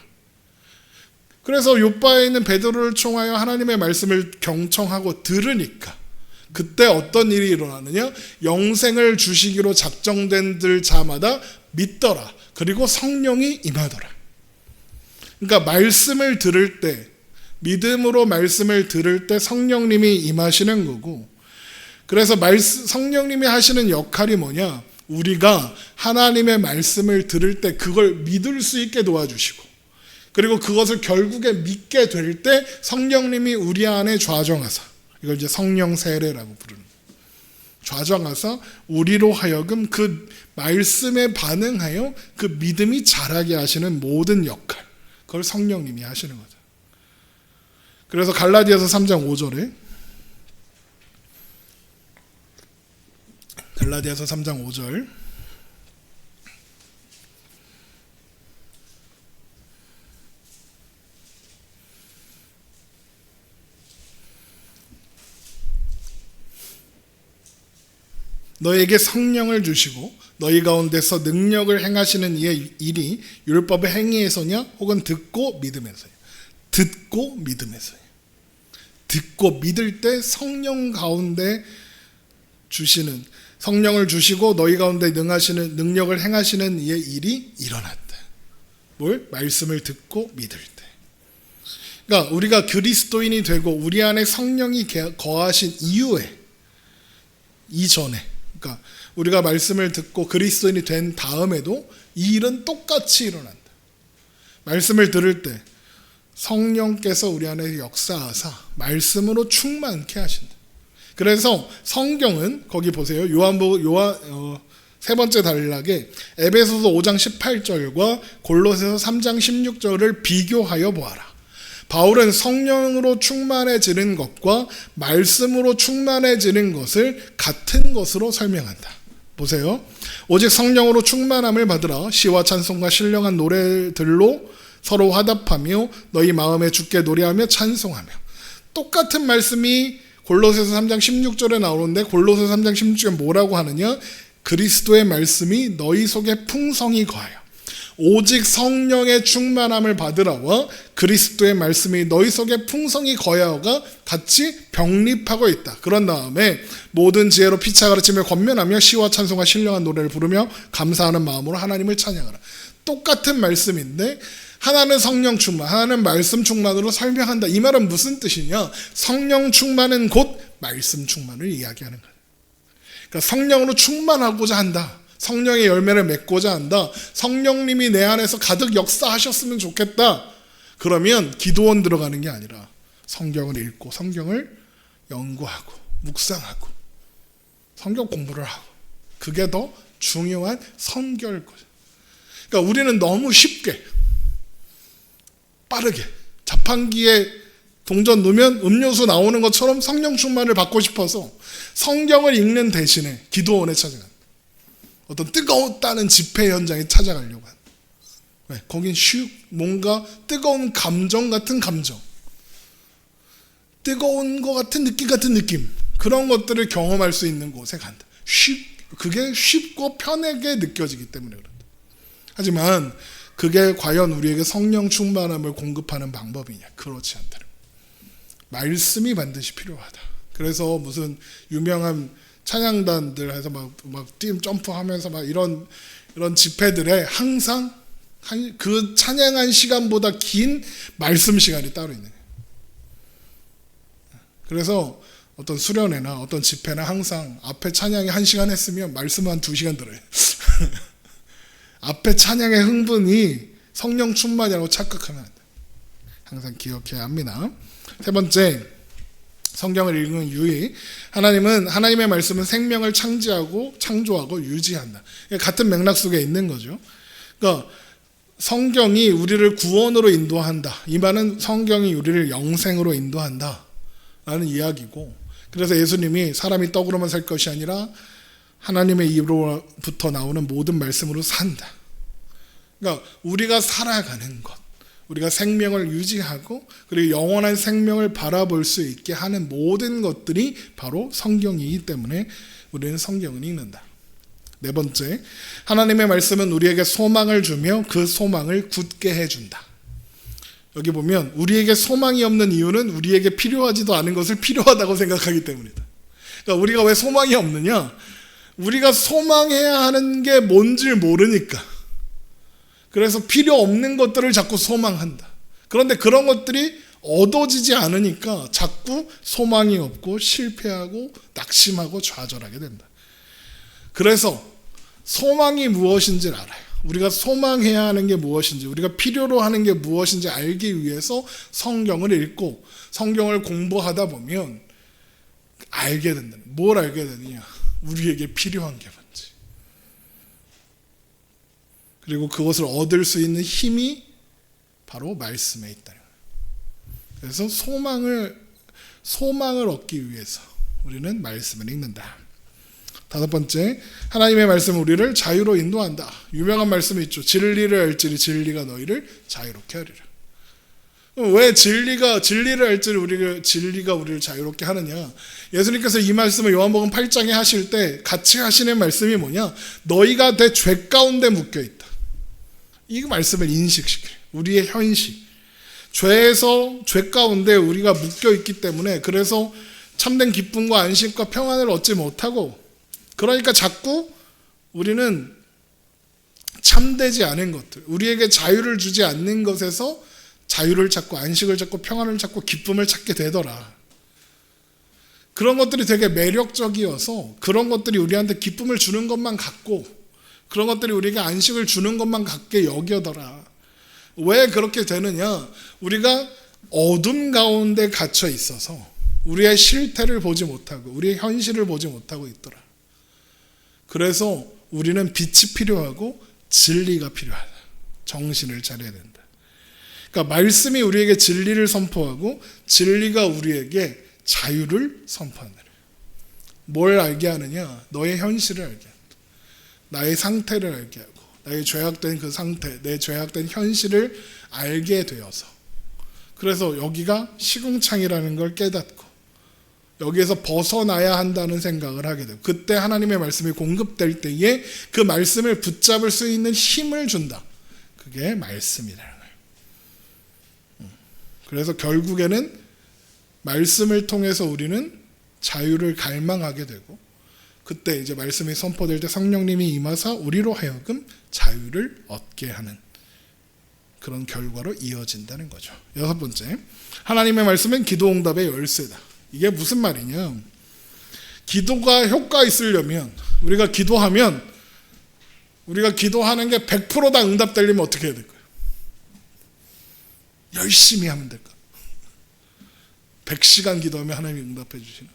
그래서 요바에 있는 베드로를 총하여 하나님의 말씀을 경청하고 들으니까 그때 어떤 일이 일어나느냐? 영생을 주시기로 작정된 자마다 믿더라. 그리고 성령이 임하더라. 그러니까 말씀을 들을 때, 믿음으로 말씀을 들을 때 성령님이 임하시는 거고, 그래서 성령님이 하시는 역할이 뭐냐? 우리가 하나님의 말씀을 들을 때 그걸 믿을 수 있게 도와주시고, 그리고 그것을 결국에 믿게 될 때 성령님이 우리 안에 좌정하사, 이걸 이제 성령 세례라고 부르는 거예요. 좌정하사 우리로 하여금 그 말씀에 반응하여 그 믿음이 자라게 하시는 모든 역할, 그걸 성령님이 하시는 거죠. 그래서 갈라디아서 3장 5절에 갈라디아서 3장 5절 너에게 성령을 주시고 너희 가운데서 능력을 행하시는 이의 일이 율법의 행위에서냐 혹은 듣고 믿음에서냐. 듣고 믿음에서냐. 듣고 믿을 때 성령 가운데 주시는, 성령을 주시고 너희 가운데 능력을 행하시는 이의 일이 일어났다. 뭘? 말씀을 듣고 믿을 때. 그러니까 우리가 그리스도인이 되고 우리 안에 성령이 거하신 이후에, 이전에, 그러니까 우리가 말씀을 듣고 그리스도인이 된 다음에도 이 일은 똑같이 일어난다. 말씀을 들을 때 성령께서 우리 안에 역사하사 말씀으로 충만케 하신다. 그래서 성경은 거기 보세요. 세 번째 단락에 에베소서 5장 18절과 골로새서 3장 16절을 비교하여 보아라. 바울은 성령으로 충만해지는 것과 말씀으로 충만해지는 것을 같은 것으로 설명한다. 보세요. 오직 성령으로 충만함을 받으라. 시와 찬송과 신령한 노래들로 서로 화답하며 너희 마음에 주께 노래하며 찬송하며. 똑같은 말씀이 골로새서 3장 16절에 나오는데 골로새서 3장 16절에 뭐라고 하느냐? 그리스도의 말씀이 너희 속에 풍성히 거하여 오직 성령의 충만함을 받으라와 그리스도의 말씀이 너희 속에 풍성히 거하여가 같이 병립하고 있다. 그런 다음에 모든 지혜로 피차 가르치며 권면하며 시와 찬송과 신령한 노래를 부르며 감사하는 마음으로 하나님을 찬양하라. 똑같은 말씀인데 하나는 성령 충만, 하나는 말씀 충만으로 설명한다. 이 말은 무슨 뜻이냐? 성령 충만은 곧 말씀 충만을 이야기하는 거예요. 그러니까 성령으로 충만하고자 한다. 성령의 열매를 맺고자 한다. 성령님이 내 안에서 가득 역사하셨으면 좋겠다. 그러면 기도원 들어가는 게 아니라 성경을 읽고 성경을 연구하고 묵상하고 성경 공부를 하고, 그게 더 중요한 선결 거죠. 그러니까 우리는 너무 쉽게 빠르게 자판기에 동전 넣으면 음료수 나오는 것처럼 성령 충만을 받고 싶어서 성경을 읽는 대신에 기도원에 찾아간다. 어떤 뜨거웠다는 집회 현장에 찾아가려고 한다. 왜? 거긴 뭔가 뜨거운 감정 같은 감정, 뜨거운 것 같은 느낌 같은 느낌, 그런 것들을 경험할 수 있는 곳에 간다. 그게 쉽고 편하게 느껴지기 때문에 그런다. 하지만 그게 과연 우리에게 성령 충만함을 공급하는 방법이냐? 그렇지 않다. 말씀이 반드시 필요하다. 그래서 무슨 유명한 찬양단들 해서 막 점프하면서 막 이런 집회들에 항상 그 찬양한 시간보다 긴 말씀 시간이 따로 있는 거예요. 그래서 어떤 수련회나 어떤 집회나 항상 앞에 찬양이 1시간 했으면 말씀은 한 2시간 들어요. 앞에 찬양의 흥분이 성령 충만이라고 착각하면 안 돼요. 항상 기억해야 합니다. 세 번째, 성경을 읽는 유의. 하나님은 하나님의 말씀은 생명을 창조하고 유지한다. 같은 맥락 속에 있는 거죠. 그러니까 성경이 우리를 구원으로 인도한다. 이 말은 성경이 우리를 영생으로 인도한다 라는 이야기고, 그래서 예수님이 사람이 떡으로만 살 것이 아니라 하나님의 입으로부터 나오는 모든 말씀으로 산다. 그러니까 우리가 살아가는 것, 우리가 생명을 유지하고 그리고 영원한 생명을 바라볼 수 있게 하는 모든 것들이 바로 성경이기 때문에 우리는 성경을 읽는다. 네 번째, 하나님의 말씀은 우리에게 소망을 주며 그 소망을 굳게 해준다. 여기 보면 우리에게 소망이 없는 이유는 우리에게 필요하지도 않은 것을 필요하다고 생각하기 때문이다. 그러니까 우리가 왜 소망이 없느냐? 우리가 소망해야 하는 게 뭔지 모르니까. 그래서 필요 없는 것들을 자꾸 소망한다. 그런데 그런 것들이 얻어지지 않으니까 자꾸 소망이 없고 실패하고 낙심하고 좌절하게 된다. 그래서 소망이 무엇인지를 알아요. 우리가 소망해야 하는 게 무엇인지, 우리가 필요로 하는 게 무엇인지 알기 위해서 성경을 읽고 성경을 공부하다 보면 알게 된다. 뭘 알게 되느냐? 우리에게 필요한 게 뭔지. 그리고 그것을 얻을 수 있는 힘이 바로 말씀에 있다. 그래서 소망을 얻기 위해서 우리는 말씀을 읽는다. 다섯 번째, 하나님의 말씀은 우리를 자유로 인도한다. 유명한 말씀이 있죠. 진리를 알지니 진리가 너희를 자유롭게 하리라. 왜 진리를 알지니 진리가 우리를 자유롭게 하느냐? 예수님께서 이 말씀을 요한복음 8장에 하실 때 같이 하시는 말씀이 뭐냐? 너희가 내 죄 가운데 묶여 있다. 이 말씀을 인식시켜요. 우리의 현실. 죄 가운데 우리가 묶여 있기 때문에 그래서 참된 기쁨과 안식과 평안을 얻지 못하고, 그러니까 자꾸 우리는 참되지 않은 것들, 우리에게 자유를 주지 않는 것에서 자유를 찾고 안식을 찾고 평안을 찾고 기쁨을 찾게 되더라. 그런 것들이 되게 매력적이어서 그런 것들이 우리한테 기쁨을 주는 것만 같고 그런 것들이 우리에게 안식을 주는 것만 같게 여겨더라. 왜 그렇게 되느냐? 우리가 어둠 가운데 갇혀 있어서 우리의 실태를 보지 못하고 우리의 현실을 보지 못하고 있더라. 그래서 우리는 빛이 필요하고 진리가 필요하다. 정신을 차려야 된다. 그러니까 말씀이 우리에게 진리를 선포하고 진리가 우리에게 자유를 선포한다. 뭘 알게 하느냐? 너의 현실을 알게 한다. 나의 상태를 알게 하고 나의 죄악된 그 상태, 내 죄악된 현실을 알게 되어서, 그래서 여기가 시궁창이라는 걸 깨닫고 여기에서 벗어나야 한다는 생각을 하게 되고, 그때 하나님의 말씀이 공급될 때에 그 말씀을 붙잡을 수 있는 힘을 준다. 그게 말씀이라는 거예요. 그래서 결국에는 말씀을 통해서 우리는 자유를 갈망하게 되고, 그때 이제 말씀이 선포될 때 성령님이 임하사 우리로 하여금 자유를 얻게 하는 그런 결과로 이어진다는 거죠. 여섯 번째, 하나님의 말씀은 기도응답의 열쇠다. 이게 무슨 말이냐? 기도가 효과 있으려면 우리가 기도하는 게 100%다 응답되려면 어떻게 해야 될까요? 열심히 하면 될까? 100시간 기도하면 하나님이 응답해 주시나?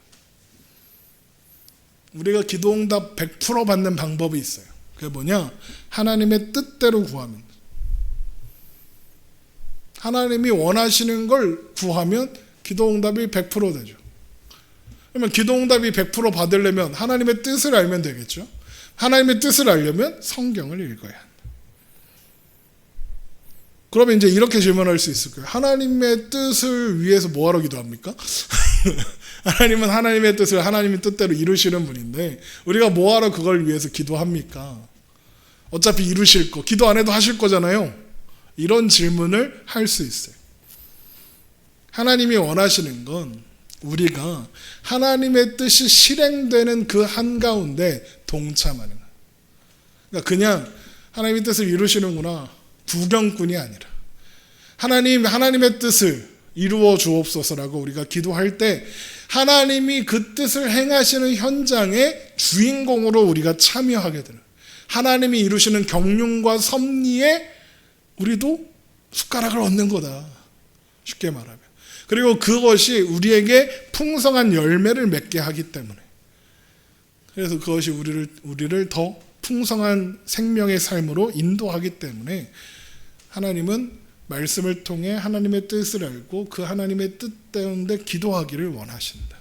우리가 기도응답 100% 받는 방법이 있어요. 그게 뭐냐? 하나님의 뜻대로 구하면, 하나님이 원하시는 걸 구하면 기도응답이 100% 되죠. 그러면 기도응답이 100% 받으려면 하나님의 뜻을 알면 되겠죠. 하나님의 뜻을 알려면 성경을 읽어야 한다. 그러면 이제 이렇게 질문할 수 있을 거예요. 하나님의 뜻을 위해서 뭐하러 기도합니까? 하나님은 하나님의 뜻을 하나님의 뜻대로 이루시는 분인데 우리가 뭐하러 그걸 위해서 기도합니까? 어차피 이루실 거, 기도 안 해도 하실 거잖아요. 이런 질문을 할 수 있어요. 하나님이 원하시는 건 우리가 하나님의 뜻이 실행되는 그 한가운데 동참하는 거예요. 그러니까 그냥 하나님의 뜻을 이루시는구나 구경꾼이 아니라 하나님의 뜻을 이루어 주옵소서라고 우리가 기도할 때 하나님이 그 뜻을 행하시는 현장의 주인공으로 우리가 참여하게 되는, 하나님이 이루시는 경륜과 섭리에 우리도 숟가락을 얻는 거다, 쉽게 말하면. 그리고 그것이 우리에게 풍성한 열매를 맺게 하기 때문에, 그래서 그것이 우리를 더 풍성한 생명의 삶으로 인도하기 때문에 하나님은 말씀을 통해 하나님의 뜻을 알고 그 하나님의 뜻대로 기도하기를 원하신다.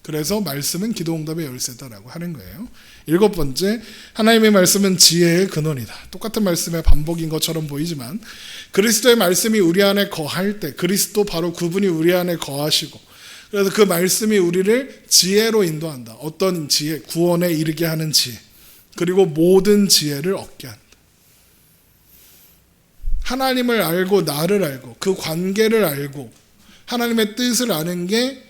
그래서 말씀은 기도응답의 열쇠다라고 하는 거예요. 7번째, 하나님의 말씀은 지혜의 근원이다. 똑같은 말씀의 반복인 것처럼 보이지만 그리스도의 말씀이 우리 안에 거할 때, 그리스도 바로 그분이 우리 안에 거하시고, 그래서 그 말씀이 우리를 지혜로 인도한다. 어떤 지혜? 구원에 이르게 하는 지혜, 그리고 모든 지혜를 얻게 한다. 하나님을 알고 나를 알고 그 관계를 알고 하나님의 뜻을 아는 게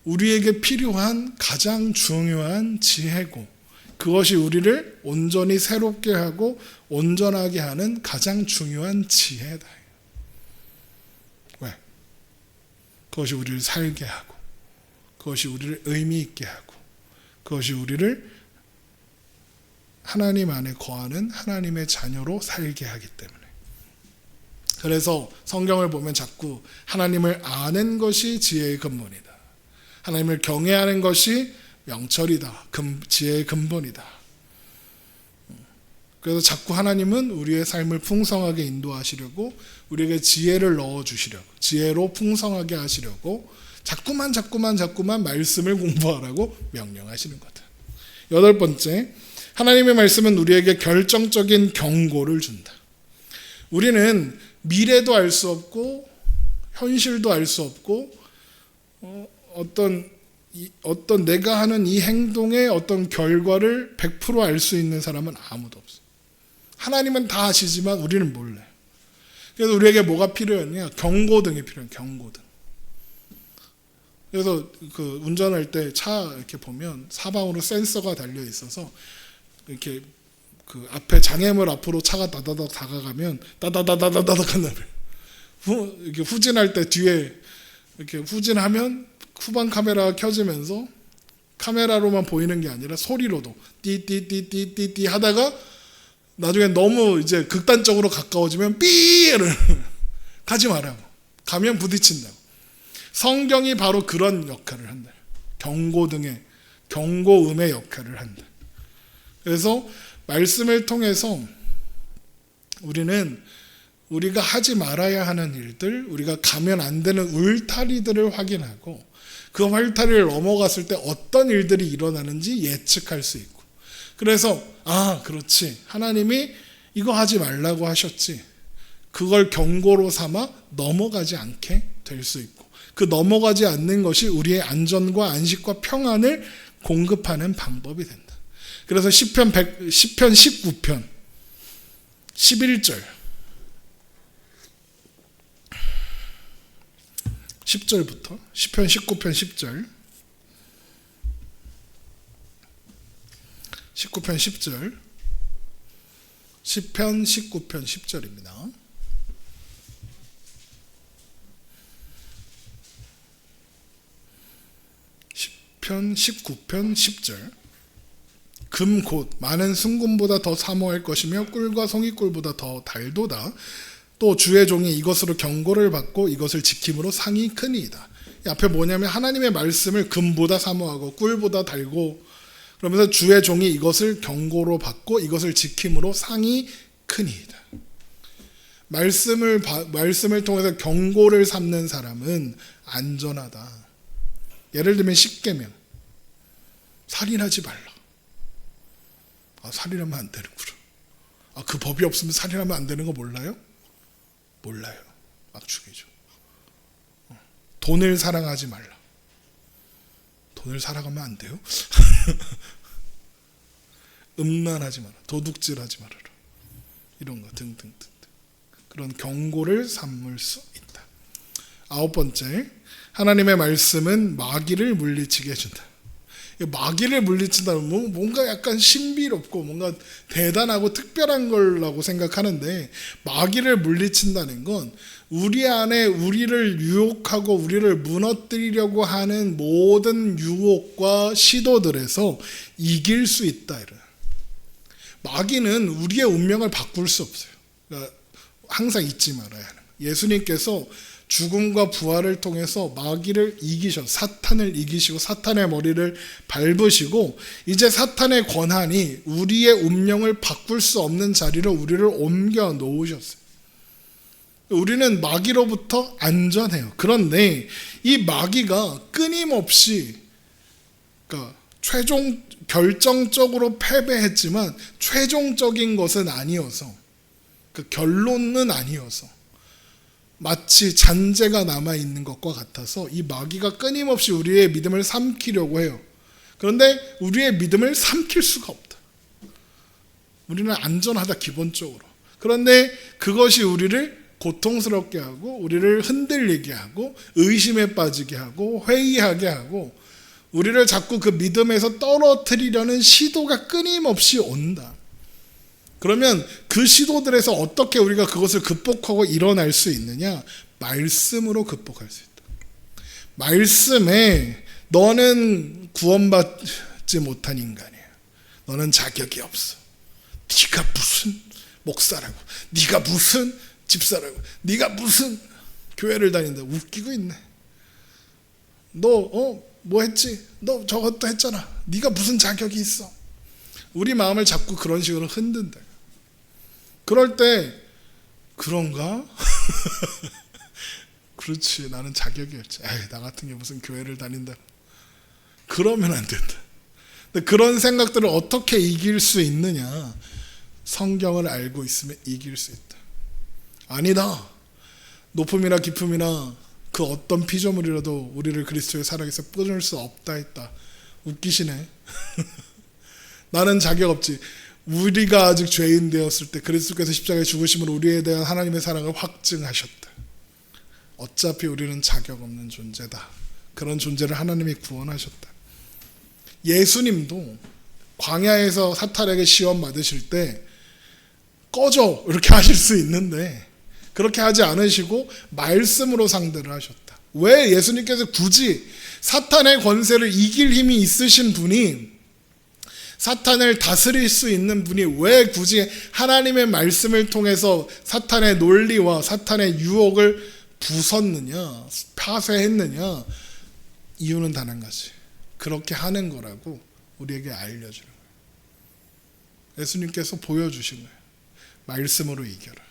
우리에게 필요한 가장 중요한 지혜고, 그것이 우리를 온전히 새롭게 하고 온전하게 하는 가장 중요한 지혜다. 왜? 그것이 우리를 살게 하고, 그것이 우리를 의미 있게 하고, 그것이 우리를 하나님 안에 거하는 하나님의 자녀로 살게 하기 때문에. 그래서 성경을 보면 자꾸 하나님을 아는 것이 지혜의 근본이다, 하나님을 경외하는 것이 명철이다, 지혜의 근본이다. 그래서 자꾸 하나님은 우리의 삶을 풍성하게 인도하시려고, 우리에게 지혜를 넣어주시려고, 지혜로 풍성하게 하시려고 자꾸만 말씀을 공부하라고 명령하시는 거다. 8번째, 하나님의 말씀은 우리에게 결정적인 경고를 준다. 우리는 미래도 알 수 없고 현실도 알 수 없고 어떤 내가 하는 이 행동의 어떤 결과를 100% 알 수 있는 사람은 아무도 없어요. 하나님은 다 아시지만 우리는 몰라요. 그래서 우리에게 뭐가 필요하냐? 경고등이 필요해요. 경고등. 그래서 그 운전할 때 차 이렇게 보면 사방으로 센서가 달려 있어서 이렇게 그 앞에 장애물 앞으로 차가 다다닥 다가가면 다다다다다닥 한다며. 이렇게 후진할 때 뒤에 이렇게 후진하면 후방 카메라가 켜지면서 카메라로만 보이는 게 아니라 소리로도 띠띠띠띠띠띠 하다가 나중에 너무 이제 극단적으로 가까워지면 삐를 가지 말라고, 가면 부딪힌다고. 성경이 바로 그런 역할을 한다. 경고등의 경고음의 역할을 한다. 그래서 말씀을 통해서 우리가 하지 말아야 하는 일들, 우리가 가면 안 되는 울타리들을 확인하고 그 울타리를 넘어갔을 때 어떤 일들이 일어나는지 예측할 수 있고, 그래서 그렇지, 하나님이 이거 하지 말라고 하셨지, 그걸 경고로 삼아 넘어가지 않게 될 수 있고, 그 넘어가지 않는 것이 우리의 안전과 안식과 평안을 공급하는 방법이 된다. 그래서 시편 19편 11절 10절부터 시편 19편 10절 19편 10절 시편 19편 10절입니다. 시편 19편 10절. 금 곧 많은 순금보다 더 사모할 것이며 꿀과 송이꿀보다 더 달도다. 또 주의 종이 이것으로 경고를 받고 이것을 지킴으로 상이 크니이다. 이 앞에 뭐냐면 하나님의 말씀을 금보다 사모하고 꿀보다 달고, 그러면서 주의 종이 이것을 경고로 받고 이것을 지킴으로 상이 크니이다. 말씀을 통해서 경고를 삼는 사람은 안전하다. 예를 들면 십계명, 살인하지 말라. 살인하면 안 되는구나. 그 법이 없으면 살인하면 안 되는 거 몰라요? 몰라요. 막 죽이죠. 돈을 사랑하지 말라. 돈을 사랑하면 안 돼요? 음란하지 마라. 도둑질하지 말아라. 이런 거 등등등. 그런 경고를 삼을 수 있다. 9번째, 하나님의 말씀은 마귀를 물리치게 해준다. 마귀를 물리친다면 뭔가 약간 신비롭고 뭔가 대단하고 특별한 거라고 생각하는데, 마귀를 물리친다는 건 우리 안에 우리를 유혹하고 우리를 무너뜨리려고 하는 모든 유혹과 시도들에서 이길 수 있다. 마귀는 우리의 운명을 바꿀 수 없어요. 그러니까 항상 잊지 말아야 하는 거예요. 예수님께서 죽음과 부활을 통해서 마귀를 사탄을 이기시고 사탄의 머리를 밟으시고, 이제 사탄의 권한이 우리의 운명을 바꿀 수 없는 자리로 우리를 옮겨 놓으셨어요. 우리는 마귀로부터 안전해요. 그런데 이 마귀가 끊임없이, 그러니까 결정적으로 패배했지만 최종적인 것은 아니어서, 그 결론은 아니어서 마치 잔재가 남아있는 것과 같아서 이 마귀가 끊임없이 우리의 믿음을 삼키려고 해요. 그런데 우리의 믿음을 삼킬 수가 없다. 우리는 안전하다, 기본적으로. 그런데 그것이 우리를 고통스럽게 하고 우리를 흔들리게 하고 의심에 빠지게 하고 회의하게 하고 우리를 자꾸 그 믿음에서 떨어뜨리려는 시도가 끊임없이 온다. 그러면 그 시도들에서 어떻게 우리가 그것을 극복하고 일어날 수 있느냐? 말씀으로 극복할 수 있다. 말씀에 너는 구원받지 못한 인간이야. 너는 자격이 없어. 네가 무슨 목사라고, 네가 무슨 집사라고, 네가 무슨 교회를 다닌다. 웃기고 있네. 너 뭐 했지? 너 저것도 했잖아. 네가 무슨 자격이 있어? 우리 마음을 자꾸 그런 식으로 흔든다. 그럴 때 그런가? 그렇지, 나는 자격이 없지. 나 같은 게 무슨 교회를 다닌다. 그러면 안 된다. 근데 그런 생각들을 어떻게 이길 수 있느냐? 성경을 알고 있으면 이길 수 있다. 아니다, 높음이나 깊음이나 그 어떤 피조물이라도 우리를 그리스도의 사랑에서 끊을 수 없다 했다. 웃기시네. 나는 자격 없지. 우리가 아직 죄인 되었을 때 그리스도께서 십자가에 죽으심으로 우리에 대한 하나님의 사랑을 확증하셨다. 어차피 우리는 자격 없는 존재다. 그런 존재를 하나님이 구원하셨다. 예수님도 광야에서 사탄에게 시험 받으실 때 꺼져 이렇게 하실 수 있는데 그렇게 하지 않으시고 말씀으로 상대를 하셨다. 왜 예수님께서 굳이 사탄의 권세를 이길 힘이 있으신 분이, 사탄을 다스릴 수 있는 분이 왜 굳이 하나님의 말씀을 통해서 사탄의 논리와 사탄의 유혹을 부쉈느냐, 파쇄했느냐? 이유는 단 한 가지. 그렇게 하는 거라고 우리에게 알려주는 거예요. 예수님께서 보여주신 거예요. 말씀으로 이겨라.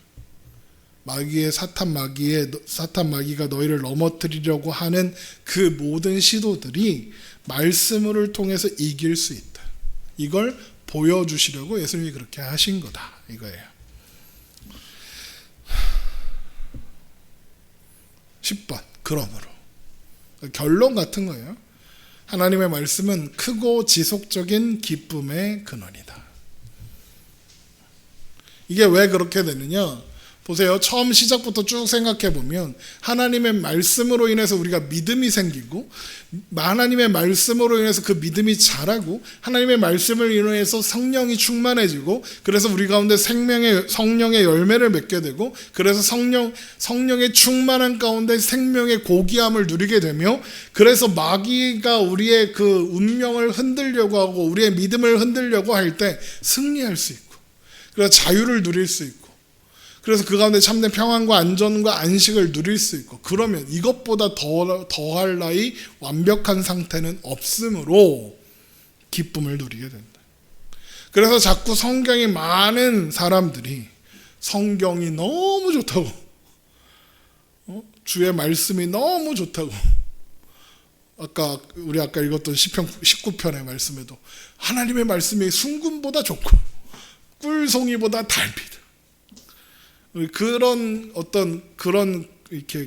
사탄 마귀가 너희를 넘어뜨리려고 하는 그 모든 시도들이 말씀을 통해서 이길 수 있다. 이걸 보여주시려고 예수님이 그렇게 하신 거다, 이거예요. 10번, 그러므로. 결론 같은 거예요. 하나님의 말씀은 크고 지속적인 기쁨의 근원이다. 이게 왜 그렇게 되느냐? 보세요. 처음 시작부터 쭉 생각해 보면 하나님의 말씀으로 인해서 우리가 믿음이 생기고, 하나님의 말씀으로 인해서 그 믿음이 자라고, 하나님의 말씀을 인해서 성령이 충만해지고, 그래서 우리 가운데 성령의 열매를 맺게 되고, 그래서 성령의 충만한 가운데 생명의 고귀함을 누리게 되며, 그래서 마귀가 우리의 그 운명을 흔들려고 하고 우리의 믿음을 흔들려고 할 때 승리할 수 있고, 그래서 자유를 누릴 수 있고, 그래서 그 가운데 참된 평안과 안전과 안식을 누릴 수 있고, 그러면 이것보다 더할 나위 완벽한 상태는 없으므로 기쁨을 누리게 된다. 그래서 자꾸 성경이 많은 사람들이 성경이 너무 좋다고, 주의 말씀이 너무 좋다고, 우리 아까 읽었던 시편 19편의 말씀에도 하나님의 말씀이 순금보다 좋고 꿀송이보다 달비다.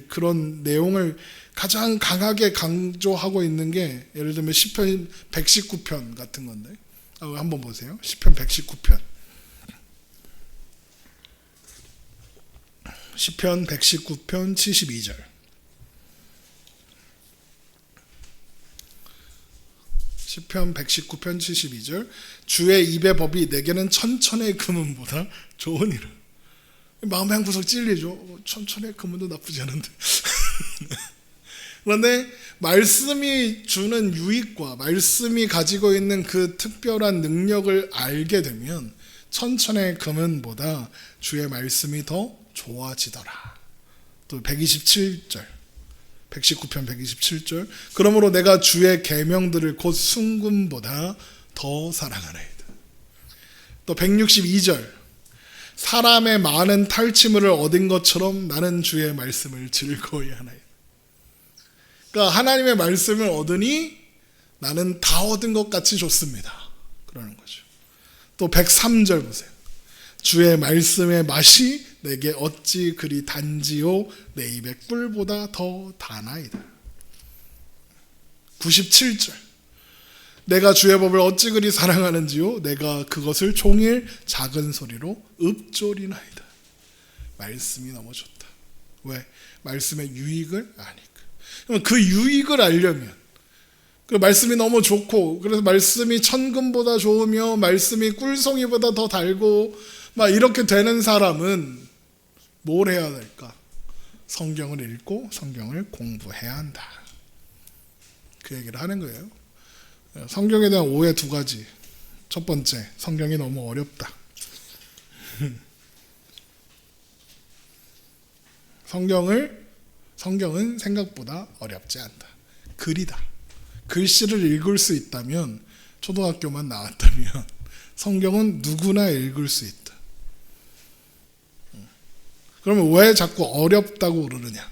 그런 내용을 가장 강하게 강조하고 있는 게, 예를 들면 시편 119편 같은 건데, 한번 보세요. 시편 119편 시편 119편 72절. 시편 119편 72절. 주의 입의 법이 내게는 천천의 금은보다 좋으니라. 마음의 한 구석 찔리죠. 천천의 금은도 나쁘지 않은데. 그런데 말씀이 주는 유익과 말씀이 가지고 있는 그 특별한 능력을 알게 되면 천천의 금은보다 주의 말씀이 더 좋아지더라. 또 127절, 119편 127절. 그러므로 내가 주의 계명들을 곧 순금보다 더 사랑하나이다. 또 162절. 사람의 많은 탈취물을 얻은 것처럼 나는 주의 말씀을 즐거이 하나이다. 그러니까 하나님의 말씀을 얻으니 나는 다 얻은 것 같이 좋습니다. 그러는 거죠. 또 103절 보세요. 주의 말씀의 맛이 내게 어찌 그리 단지요 내 입의 꿀보다 더 다나이다. 97절. 내가 주의 법을 어찌 그리 사랑하는지요 내가 그것을 종일 작은 소리로 읊조리나이다. 말씀이 너무 좋다. 왜? 말씀의 유익을 아니까. 그럼 그 유익을 알려면 그 말씀이 너무 좋고 그래서 말씀이 천금보다 좋으며 말씀이 꿀송이보다 더 달고 막 이렇게 되는 사람은 뭘 해야 될까? 성경을 읽고 성경을 공부해야 한다. 그 얘기를 하는 거예요. 성경에 대한 오해 두 가지. 첫 번째, 성경이 너무 어렵다. 성경은 생각보다 어렵지 않다. 글이다. 글씨를 읽을 수 있다면, 초등학교만 나왔다면 성경은 누구나 읽을 수 있다. 그러면 왜 자꾸 어렵다고 그러느냐?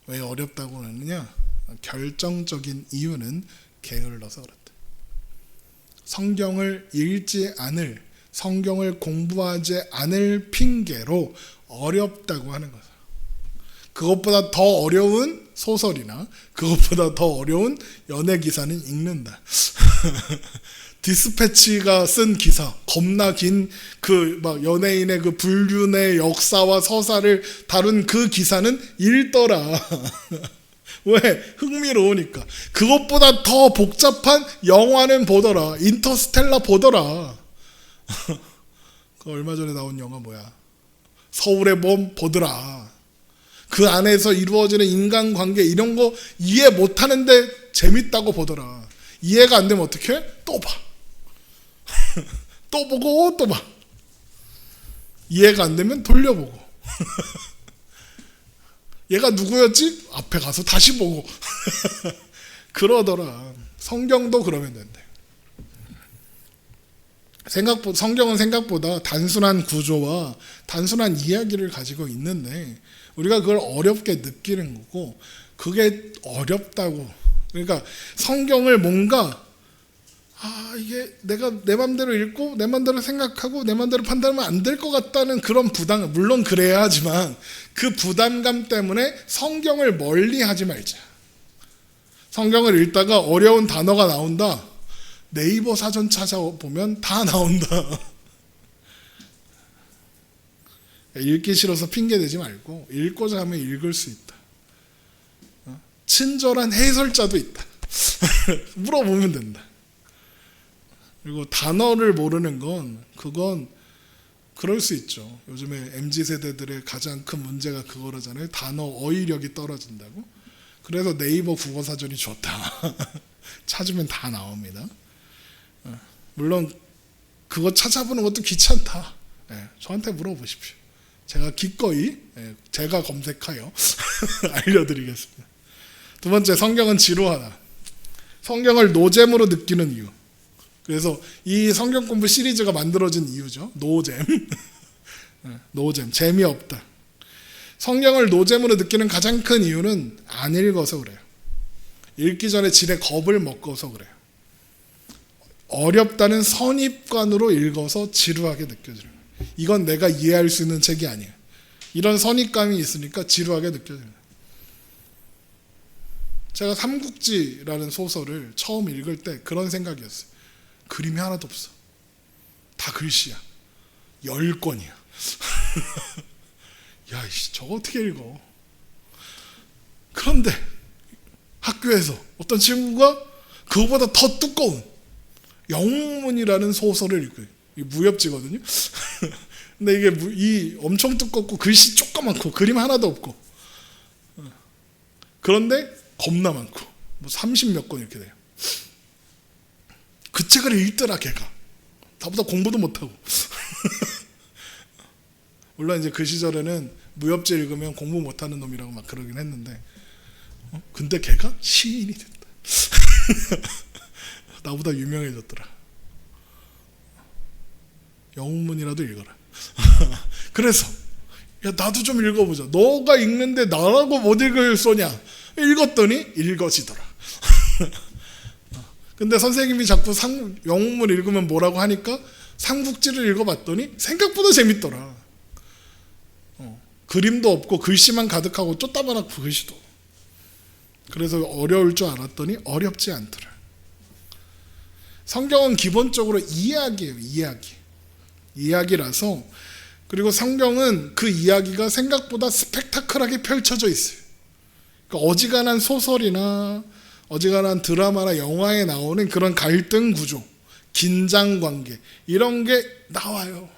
왜 어렵다고 그러느냐? 결정적인 이유는 게을러서 그렇다. 성경을 읽지 않을, 성경을 공부하지 않을 핑계로 어렵다고 하는 거죠. 그것보다 더 어려운 소설이나 그것보다 더 어려운 연예 기사는 읽는다. 디스패치가 쓴 기사, 겁나 긴 그 막 연예인의 그 불륜의 역사와 서사를 다룬 그 기사는 읽더라. 왜? 흥미로우니까. 그것보다 더 복잡한 영화는 보더라. 인터스텔라 보더라. 그 얼마 전에 나온 영화 뭐야? 서울의 봄 보더라. 그 안에서 이루어지는 인간관계 이런 거 이해 못하는데 재밌다고 보더라. 이해가 안 되면 어떻게 해? 또 봐. 또 보고 또 봐. 이해가 안 되면 돌려보고. 얘가 누구였지? 앞에 가서 다시 보고. 그러더라. 성경도 그러면 된대. 성경은 생각보다 단순한 구조와 단순한 이야기를 가지고 있는데 우리가 그걸 어렵게 느끼는 거고, 그게 어렵다고. 그러니까 성경을 뭔가 이게 내가 내 맘대로 읽고 내 맘대로 생각하고 내 맘대로 판단하면 안 될 것 같다는 그런 부담, 물론 그래야 하지만 그 부담감 때문에 성경을 멀리 하지 말자. 성경을 읽다가 어려운 단어가 나온다. 네이버 사전 찾아보면 다 나온다. 읽기 싫어서 핑계대지 말고 읽고자 하면 읽을 수 있다. 친절한 해설자도 있다. 물어보면 된다. 그리고 단어를 모르는 그건 그럴 수 있죠. 요즘에 MZ세대들의 가장 큰 문제가 그거라잖아요. 단어 어휘력이 떨어진다고. 그래서 네이버 국어사전이 좋다. 찾으면 다 나옵니다. 물론 그거 찾아보는 것도 귀찮다. 저한테 물어보십시오. 제가 기꺼이 제가 검색하여 알려드리겠습니다. 두 번째, 성경은 지루하다. 성경을 노잼으로 느끼는 이유. 그래서 이 성경 공부 시리즈가 만들어진 이유죠. 노잼. 노잼, 재미없다. 성경을 노잼으로 느끼는 가장 큰 이유는 안 읽어서 그래요. 읽기 전에 지레 겁을 먹어서 그래요. 어렵다는 선입관으로 읽어서 지루하게 느껴져요. 이건 내가 이해할 수 있는 책이 아니에요. 이런 선입감이 있으니까 지루하게 느껴져요. 제가 삼국지라는 소설을 처음 읽을 때 그런 생각이었어요. 그림이 하나도 없어. 다 글씨야. 10권이야. 야, 저거 어떻게 읽어? 그런데 학교에서 어떤 친구가 그거보다 더 두꺼운 영웅문이라는 소설을 읽어요. 이게 무협지거든요. 근데 이게 이 엄청 두껍고 글씨 조그맣고 그림 하나도 없고, 그런데 겁나 많고 뭐 30몇 권 이렇게 돼요. 그 책을 읽더라 걔가. 나보다 공부도 못하고. 물론 이제 그 시절에는 무협지 읽으면 공부 못하는 놈이라고 막 그러긴 했는데, 근데 걔가 시인이 됐다. 나보다 유명해졌더라. 영문이라도 읽어라. 그래서 야, 나도 좀 읽어보자. 너가 읽는데 나라고 못 읽을 소냐? 읽었더니 읽어지더라. 근데 선생님이 자꾸 영문 읽으면 뭐라고 하니까 삼국지를 읽어봤더니 생각보다 재밌더라. 그림도 없고 글씨만 가득하고 쪼따만하고 글씨도. 그래서 어려울 줄 알았더니 어렵지 않더라. 성경은 기본적으로 이야기예요. 이야기라서. 그리고 성경은 그 이야기가 생각보다 스펙타클하게 펼쳐져 있어요. 그러니까 어지간한 소설이나 어지간한 드라마나 영화에 나오는 그런 갈등 구조, 긴장 관계, 이런 게 나와요.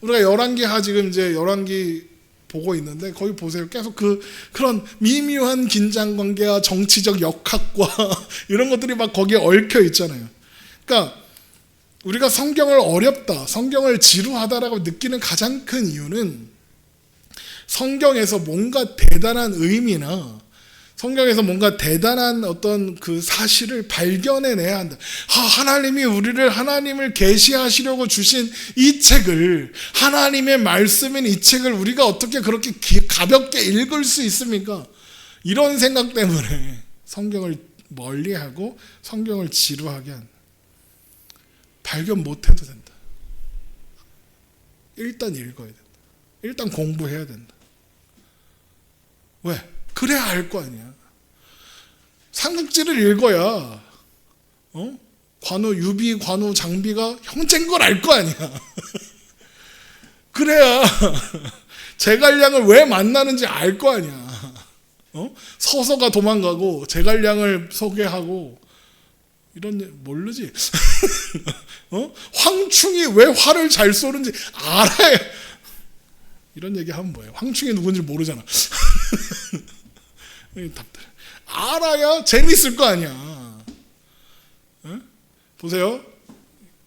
우리가 열왕기하 지금 이제 열왕기 보고 있는데 거기 보세요. 계속 그런 미묘한 긴장 관계와 정치적 역학과 이런 것들이 막 거기에 얽혀 있잖아요. 그러니까 우리가 성경을 어렵다, 성경을 지루하다라고 느끼는 가장 큰 이유는 성경에서 뭔가 대단한 의미나 성경에서 뭔가 대단한 어떤 그 사실을 발견해내야 한다. 하나님이 우리를 하나님을 계시하시려고 주신 이 책을, 하나님의 말씀인 이 책을 우리가 어떻게 그렇게 가볍게 읽을 수 있습니까? 이런 생각 때문에 성경을 멀리하고 성경을 지루하게 한다. 발견 못해도 된다. 일단 읽어야 된다. 일단 공부해야 된다. 왜? 그래야 알 거 아니야. 삼국지를 읽어야 관우, 유비, 관우, 장비가 형제인 걸 알 거 아니야. 그래야 제갈량을 왜 만나는지 알 거 아니야. 서서가 도망가고 제갈량을 소개하고 이런 모르지. 황충이 왜 활을 잘 쏘는지 알아야. 이런 얘기 하면 뭐예요? 황충이 누군지 모르잖아. 알아야 재밌을 거 아니야. 보세요.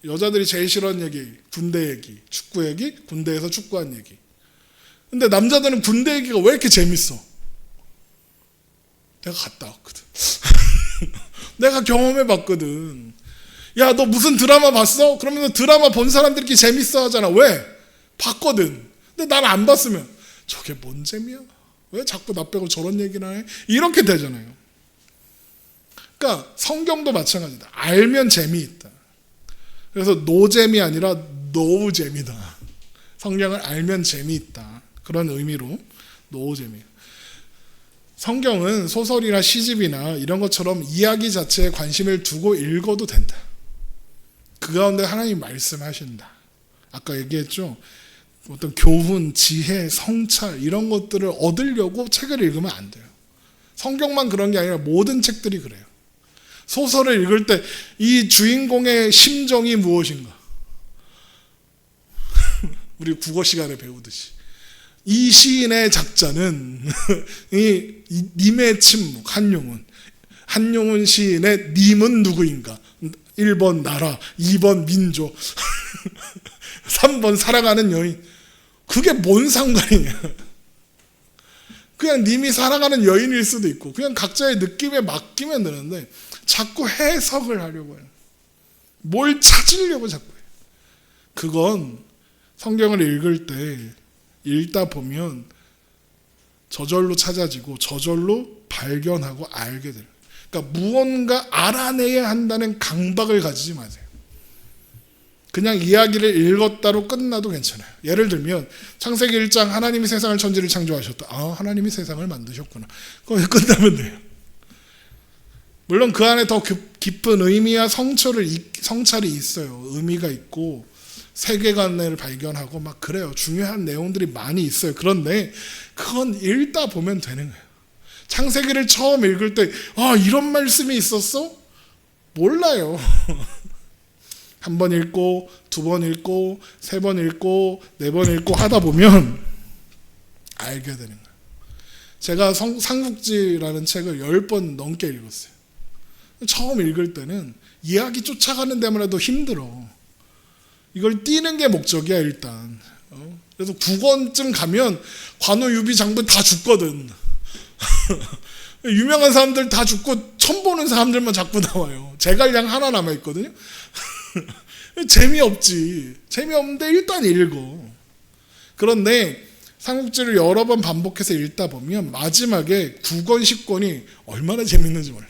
여자들이 제일 싫어하는 얘기, 군대 얘기, 축구 얘기, 군대에서 축구한 얘기. 근데 남자들은 군대 얘기가 왜 이렇게 재밌어? 내가 갔다 왔거든. 내가 경험해 봤거든. 야, 너 무슨 드라마 봤어? 그러면 드라마 본 사람들이 재밌어 하잖아. 왜? 봤거든. 근데 난 안 봤으면 저게 뭔 재미야? 왜 자꾸 나 빼고 저런 얘기나 해? 이렇게 되잖아요. 그러니까 성경도 마찬가지다. 알면 재미있다. 그래서 노잼이 아니라 노우잼이다. 성경을 알면 재미있다. 그런 의미로 노우잼이에요. 성경은 소설이나 시집이나 이런 것처럼 이야기 자체에 관심을 두고 읽어도 된다. 그 가운데 하나님이 말씀하신다. 아까 얘기했죠. 어떤 교훈, 지혜, 성찰 이런 것들을 얻으려고 책을 읽으면 안 돼요. 성경만 그런 게 아니라 모든 책들이 그래요. 소설을 읽을 때 이 주인공의 심정이 무엇인가? 우리 국어 시간에 배우듯이. 이 시인의 작자는 이 님의 침묵, 한용운 시인의 님은 누구인가? 1번 나라, 2번 민족, 3번 사랑하는 여인. 그게 뭔 상관이냐? 그냥 님이 사랑하는 여인일 수도 있고 그냥 각자의 느낌에 맡기면 되는데 자꾸 해석을 하려고 해요. 뭘 찾으려고 자꾸 해요. 그건 성경을 읽을 때 읽다 보면 저절로 찾아지고 저절로 발견하고 알게 돼요. 그러니까 무언가 알아내야 한다는 강박을 가지지 마세요. 그냥 이야기를 읽었다로 끝나도 괜찮아요. 예를 들면 창세기 1장 하나님이 세상을 천지를 창조하셨다. 아, 하나님이 세상을 만드셨구나. 거기 끝나면 돼요. 물론 그 안에 더 깊은 의미와 성찰이 있어요. 의미가 있고 세계관을 발견하고 막 그래요. 중요한 내용들이 많이 있어요. 그런데 그건 읽다 보면 되는 거예요. 창세기를 처음 읽을 때 이런 말씀이 있었어? 몰라요. 한 번 읽고, 두 번 읽고, 세 번 읽고, 네 번 읽고 하다 보면 알게 되는 거예요. 제가 삼국지라는 책을 10번 넘게 읽었어요. 처음 읽을 때는 이야기 쫓아가는 데만 해도 힘들어. 이걸 띄는 게 목적이야 일단. 그래서 9권쯤 가면 관우, 유비, 장군 다 죽거든. 유명한 사람들 다 죽고 처음 보는 사람들만 자꾸 나와요. 제갈량 하나 남아있거든요. 재미없지. 재미없는데 일단 읽어. 그런데 삼국지를 여러 번 반복해서 읽다 보면 마지막에 9권, 10권이 얼마나 재밌는지 몰라.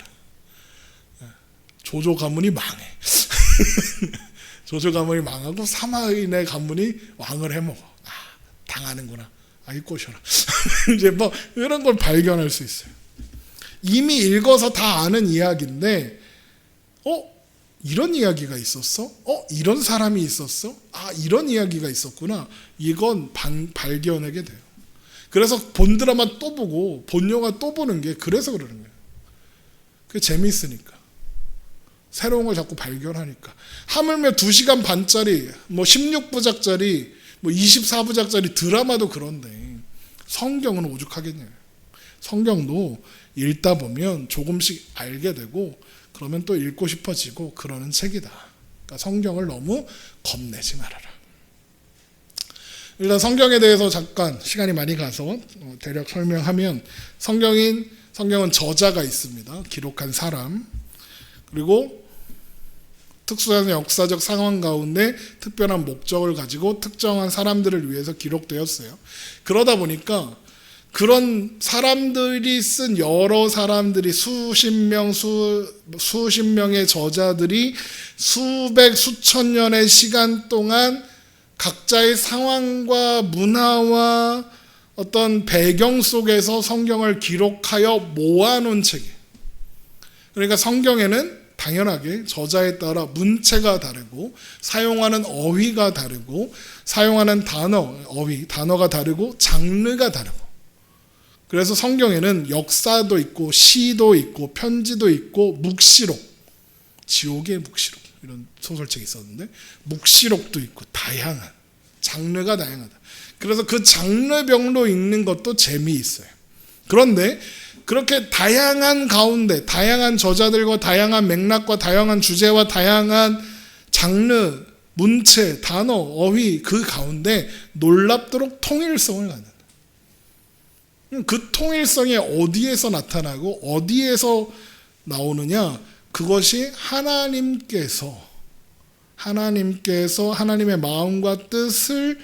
조조 가문이 망해. 조조 가문이 망하고 사마인의 가문이 왕을 해먹어. 당하는구나. 아이 꼬셔라. 이제 뭐 이런 걸 발견할 수 있어요. 이미 읽어서 다 아는 이야기인데, 이런 이야기가 있었어? 이런 사람이 있었어? 이런 이야기가 있었구나. 이건 발견하게 돼요. 그래서 본 드라마 또 보고 본 영화 또 보는 게 그래서 그러는 거예요. 그게 재미있으니까. 새로운 걸 자꾸 발견하니까. 하물며 2시간 반짜리, 16부작짜리, 24부작짜리 드라마도 그런데 성경은 오죽하겠냐요. 성경도 읽다 보면 조금씩 알게 되고 그러면 또 읽고 싶어지고 그러는 책이다. 그러니까 성경을 너무 겁내지 말아라. 일단 성경에 대해서 잠깐 시간이 많이 가서 대략 설명하면 성경은 저자가 있습니다. 기록한 사람. 그리고 특수한 역사적 상황 가운데 특별한 목적을 가지고 특정한 사람들을 위해서 기록되었어요. 그러다 보니까 그런 사람들이 쓴 여러 사람들이 수십 명의 저자들이 수백 수천 년의 시간 동안 각자의 상황과 문화와 어떤 배경 속에서 성경을 기록하여 모아놓은 책이에요. 그러니까 성경에는 당연하게 저자에 따라 문체가 다르고 사용하는 어휘가 다르고 사용하는 단어가 다르고 장르가 다르고, 그래서 성경에는 역사도 있고 시도 있고 편지도 있고 묵시록, 지옥의 묵시록 이런 소설책이 있었는데 묵시록도 있고 다양한 장르가 다양하다. 그래서 그 장르별로 읽는 것도 재미있어요. 그런데 그렇게 다양한 가운데 다양한 저자들과 다양한 맥락과 다양한 주제와 다양한 장르, 문체, 단어, 어휘 그 가운데 놀랍도록 통일성을 갖는다. 그 통일성이 어디에서 나타나고 어디에서 나오느냐? 그것이 하나님께서 하나님의 마음과 뜻을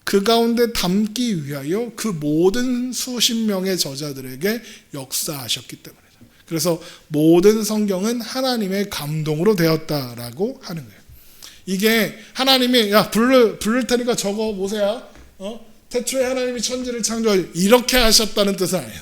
그 가운데 담기 위하여 그 모든 수십 명의 저자들에게 역사하셨기 때문이다. 그래서 모든 성경은 하나님의 감동으로 되었다라고 하는 거예요. 이게 하나님이 부를 테니까 적어 보세요. 태초에 하나님이 천지를 창조하여 이렇게 하셨다는 뜻은 아니에요.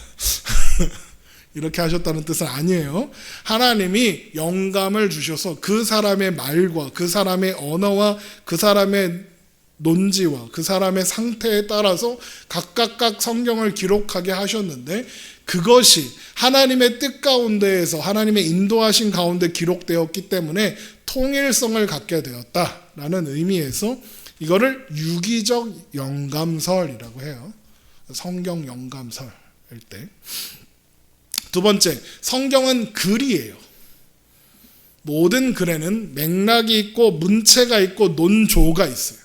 이렇게 하셨다는 뜻은 아니에요. 하나님이 영감을 주셔서 그 사람의 말과 그 사람의 언어와 그 사람의 논지와 그 사람의 상태에 따라서 각각 성경을 기록하게 하셨는데, 그것이 하나님의 뜻 가운데에서 하나님의 인도하신 가운데 기록되었기 때문에 통일성을 갖게 되었다라는 의미에서 이거를 유기적 영감설이라고 해요. 성경 영감설일 때. 두 번째, 성경은 글이에요. 모든 글에는 맥락이 있고 문체가 있고 논조가 있어요.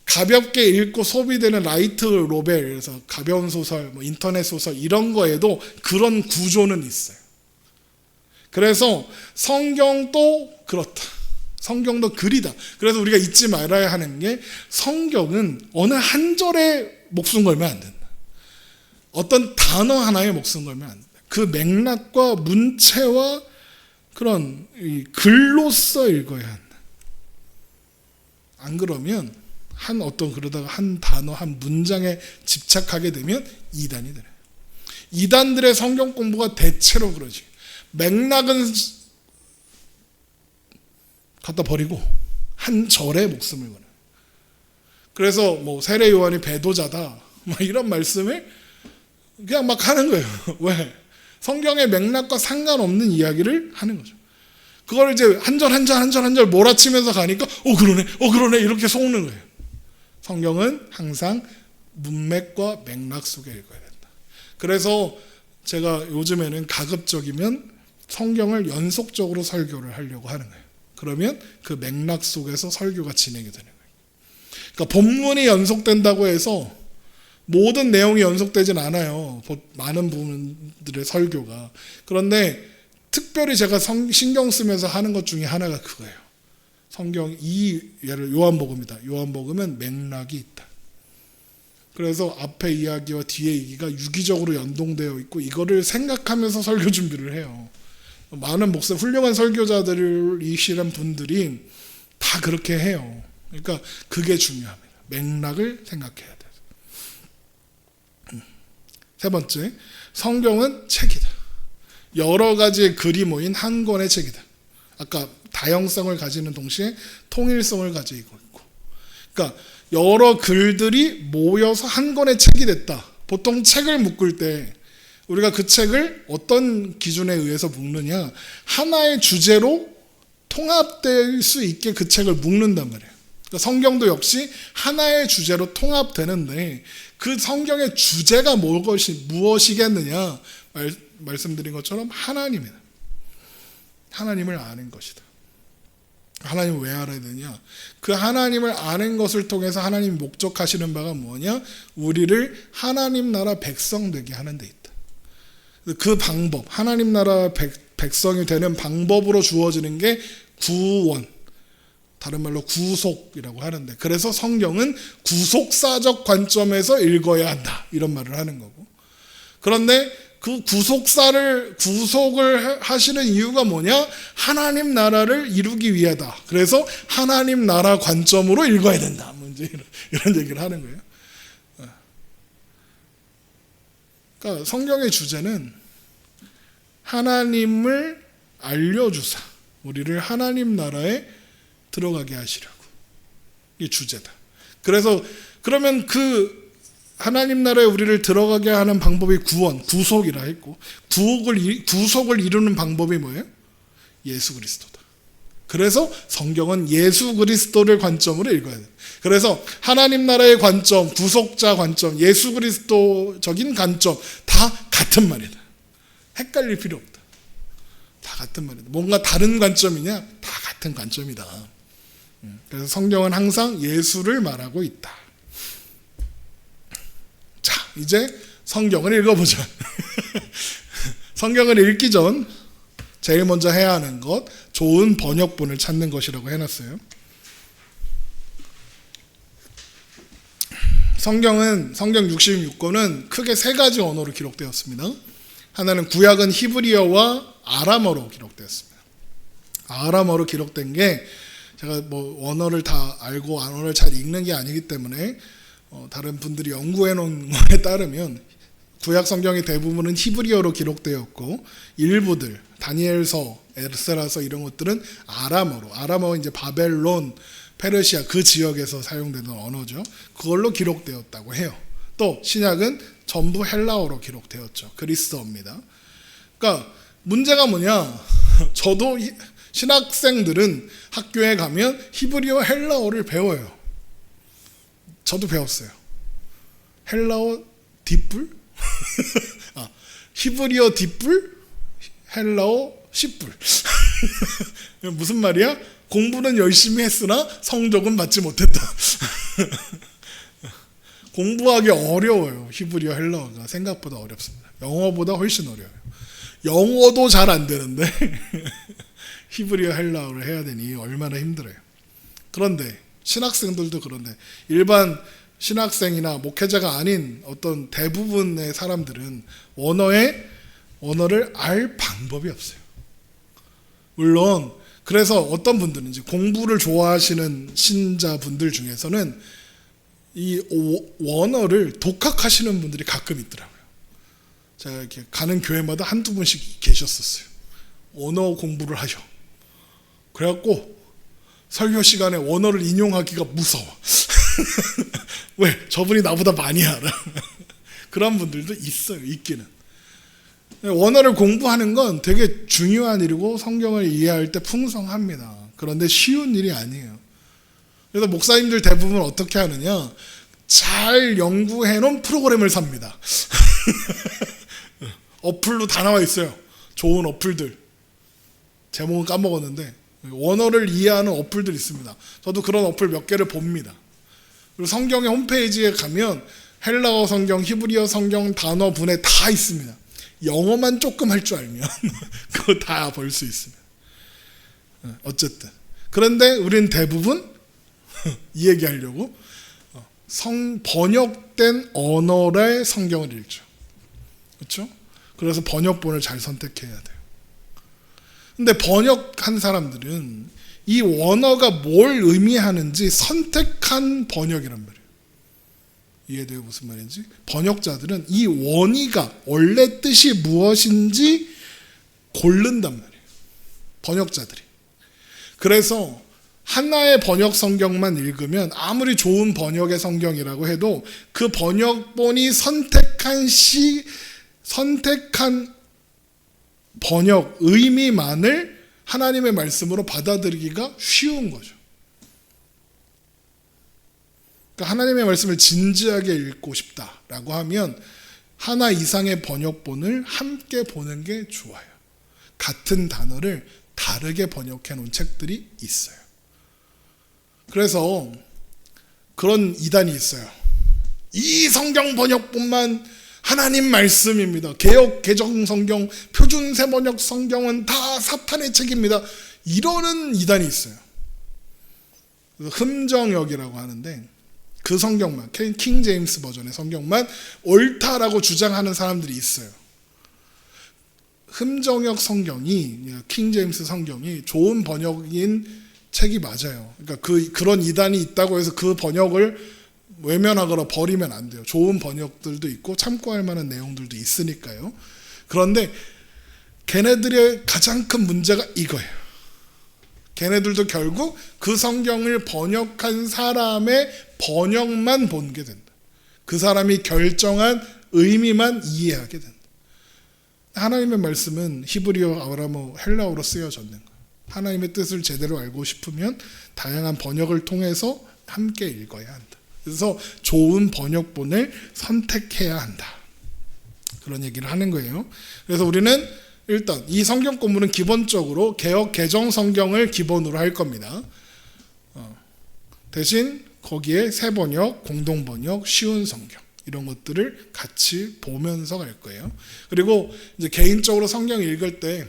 가볍게 읽고 소비되는 라이트 노벨, 그래서 가벼운 소설, 인터넷 소설 이런 거에도 그런 구조는 있어요. 그래서 성경도 그렇다. 성경도 글이다. 그래서 우리가 잊지 말아야 하는 게 성경은 어느 한 절에 목숨 걸면 안 된다. 어떤 단어 하나에 목숨 걸면 안 된다. 그 맥락과 문체와 그런 글로써 읽어야 한다. 안 그러면 그러다가 한 단어, 한 문장에 집착하게 되면 이단이 되는 거예요. 이단들의 성경 공부가 대체로 그러지. 맥락은 갖다 버리고 한 절에 목숨을 거는. 그래서 뭐 세례 요한이 배도자다 막 이런 말씀을 그냥 막 하는 거예요. 왜? 성경의 맥락과 상관없는 이야기를 하는 거죠. 그걸 이제 한 절 몰아치면서 가니까 그러네 이렇게 속는 거예요. 성경은 항상 문맥과 맥락 속에 읽어야 된다. 그래서 제가 요즘에는 가급적이면 성경을 연속적으로 설교를 하려고 하는 거예요. 그러면 그 맥락 속에서 설교가 진행이 되는 거예요. 그러니까 본문이 연속된다고 해서 모든 내용이 연속되진 않아요. 많은 부분들의 설교가. 그런데 특별히 제가 신경 쓰면서 하는 것 중에 하나가 그거예요. 성경 예를 요한복음이다. 요한복음은 맥락이 있다. 그래서 앞에 이야기와 뒤에 얘기가 유기적으로 연동되어 있고 이거를 생각하면서 설교 준비를 해요. 많은 훌륭한 설교자들이시란 분들이 다 그렇게 해요. 그러니까 그게 중요합니다. 맥락을 생각해야 돼요. 세 번째, 성경은 책이다. 여러 가지의 글이 모인 한 권의 책이다. 아까 다형성을 가지는 동시에 통일성을 가지고 있고. 그러니까 여러 글들이 모여서 한 권의 책이 됐다. 보통 책을 묶을 때 우리가 그 책을 어떤 기준에 의해서 묶느냐, 하나의 주제로 통합될 수 있게 그 책을 묶는단 말이에요. 그러니까 성경도 역시 하나의 주제로 통합되는데 그 성경의 주제가 무엇이겠느냐, 말씀드린 것처럼 하나님이다. 하나님을 아는 것이다. 하나님을 왜 알아야 되냐? 그 하나님을 아는 것을 통해서 하나님이 목적하시는 바가 뭐냐? 우리를 하나님 나라 백성 되게 하는 데 있다. 그 방법, 하나님 나라 백성이 되는 방법으로 주어지는 게 구원, 다른 말로 구속이라고 하는데, 그래서 성경은 구속사적 관점에서 읽어야 한다 이런 말을 하는 거고. 그런데 그 구속을 하시는 이유가 뭐냐? 하나님 나라를 이루기 위하다. 그래서 하나님 나라 관점으로 읽어야 된다. 이제 이런 얘기를 하는 거예요. 그러니까 성경의 주제는 하나님을 알려주사 우리를 하나님 나라에 들어가게 하시려고. 이게 주제다. 그래서 그러면 그 하나님 나라에 우리를 들어가게 하는 방법이 구원, 구속이라 했고, 구속을 이루는 방법이 뭐예요? 예수 그리스도다. 그래서 성경은 예수 그리스도를 관점으로 읽어야 돼요. 그래서 하나님 나라의 관점, 구속자 관점, 예수 그리스도적인 관점 다 같은 말이다. 헷갈릴 필요 없다. 다 같은 말이다. 뭔가 다른 관점이냐? 다 같은 관점이다. 그래서 성경은 항상 예수를 말하고 있다. 자, 이제 성경을 읽어보자. 성경을 읽기 전 제일 먼저 해야 하는 것, 좋은 번역본을 찾는 것이라고 해놨어요. 성경 66권은 크게 세 가지 언어로 기록되었습니다. 하나는 구약은 히브리어와 아람어로 기록되었습니다. 아람어로 기록된 게 제가 뭐 언어를 다 알고 언어를 잘 읽는 게 아니기 때문에 다른 분들이 연구해 놓은 거에 따르면 구약 성경의 대부분은 히브리어로 기록되었고 일부들 다니엘서, 에스라서 이런 것들은 아람어 이제 바벨론, 페르시아 그 지역에서 사용되는 언어죠. 그걸로 기록되었다고 해요. 또 신약은 전부 헬라어로 기록되었죠. 그리스어입니다. 그러니까 문제가 뭐냐? 저도 신학생들은 학교에 가면 히브리어, 헬라어를 배워요. 저도 배웠어요. 헬라어 뒷불? 히브리어 뒷불, 헬라어 씨불. 무슨 말이야? 공부는 열심히 했으나 성적은 받지 못했다. 공부하기 어려워요. 히브리어, 헬라어가 생각보다 어렵습니다. 영어보다 훨씬 어려워요. 영어도 잘 안 되는데 히브리어, 헬라어를 해야 되니 얼마나 힘들어요. 그런데 신학생들도 그런데 일반 신학생이나 목회자가 아닌 어떤 대부분의 사람들은 언어를 알 방법이 없어요. 물론 그래서 어떤 분들은 이제 공부를 좋아하시는 신자분들 중에서는 이 원어를 독학하시는 분들이 가끔 있더라고요. 제가 이렇게 가는 교회마다 한두 분씩 계셨었어요. 언어 공부를 하셔. 그래갖고 설교 시간에 원어를 인용하기가 무서워. 왜? 저분이 나보다 많이 알아. 그런 분들도 있어요. 있기는. 원어를 공부하는 건 되게 중요한 일이고 성경을 이해할 때 풍성합니다. 그런데 쉬운 일이 아니에요. 그래서 목사님들 대부분 어떻게 하느냐, 잘 연구해 놓은 프로그램을 삽니다. 어플로 다 나와 있어요. 좋은 어플들. 제목은 까먹었는데 원어를 이해하는 어플들이 있습니다. 저도 그런 어플 몇 개를 봅니다. 그리고 성경의 홈페이지에 가면 헬라어 성경, 히브리어 성경 단어 분해 다 있습니다. 영어만 조금 할 줄 알면 그거 다 볼 수 있습니다. 어쨌든 그런데 우리는 대부분 이 얘기하려고 번역된 언어의 성경을 읽죠. 그렇죠? 그래서 번역본을 잘 선택해야 돼요. 근데 번역한 사람들은 이 원어가 뭘 의미하는지 선택한 번역이란 말이에요. 이해돼요? 무슨 말인지? 번역자들은 이 원의가 원래 뜻이 무엇인지 고른단 말이에요. 번역자들이. 그래서 하나의 번역 성경만 읽으면 아무리 좋은 번역의 성경이라고 해도 그 번역본이 선택한 번역 의미만을 하나님의 말씀으로 받아들이기가 쉬운 거죠. 그러니까 하나님의 말씀을 진지하게 읽고 싶다라고 하면 하나 이상의 번역본을 함께 보는 게 좋아요. 같은 단어를 다르게 번역해 놓은 책들이 있어요. 그래서 그런 이단이 있어요. 이 성경 번역본만 하나님 말씀입니다. 개역 개정 성경, 표준 새번역 성경은 다 사탄의 책입니다. 이러는 이단이 있어요. 그래서 흠정역이라고 하는데 그 성경만, 킹 제임스 버전의 성경만 옳다라고 주장하는 사람들이 있어요. 흠정역 성경이, 킹 제임스 성경이 좋은 번역인 책이 맞아요. 그러니까 그런 이단이 있다고 해서 그 번역을 외면하거나 버리면 안 돼요. 좋은 번역들도 있고 참고할 만한 내용들도 있으니까요. 그런데 걔네들의 가장 큰 문제가 이거예요. 걔네들도 결국 그 성경을 번역한 사람의 번역만 보게 된다. 그 사람이 결정한 의미만 이해하게 된다. 하나님의 말씀은 히브리어, 아람어, 헬라어로 쓰여졌는 거예요. 하나님의 뜻을 제대로 알고 싶으면 다양한 번역을 통해서 함께 읽어야 한다. 그래서 좋은 번역본을 선택해야 한다. 그런 얘기를 하는 거예요. 그래서 우리는 일단 이 성경 공부는 기본적으로 개역 개정 성경을 기본으로 할 겁니다. 대신 거기에 새번역, 공동번역, 쉬운 성경 이런 것들을 같이 보면서 갈 거예요. 그리고 이제 개인적으로 성경 읽을 때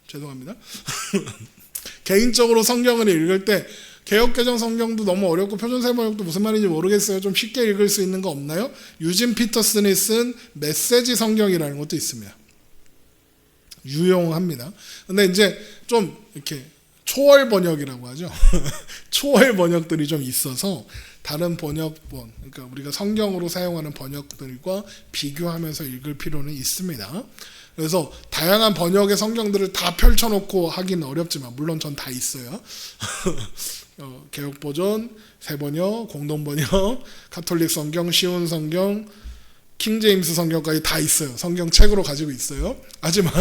죄송합니다. 개인적으로 성경을 읽을 때 개역개정 성경도 너무 어렵고 표준세번역도 무슨 말인지 모르겠어요. 좀 쉽게 읽을 수 있는 거 없나요? 유진 피터슨이 쓴 메시지 성경이라는 것도 있습니다. 유용합니다. 근데 이제 좀 이렇게 초월 번역이라고 하죠. 초월 번역들이 좀 있어서 다른 번역본, 그러니까 우리가 성경으로 사용하는 번역들과 비교하면서 읽을 필요는 있습니다. 그래서 다양한 번역의 성경들을 다 펼쳐놓고 하기는 어렵지만 물론 전 다 있어요. 개역버전, 새번역, 공동번역, 가톨릭 성경, 쉬운 성경, 킹제임스 성경까지 다 있어요. 성경 책으로 가지고 있어요. 하지만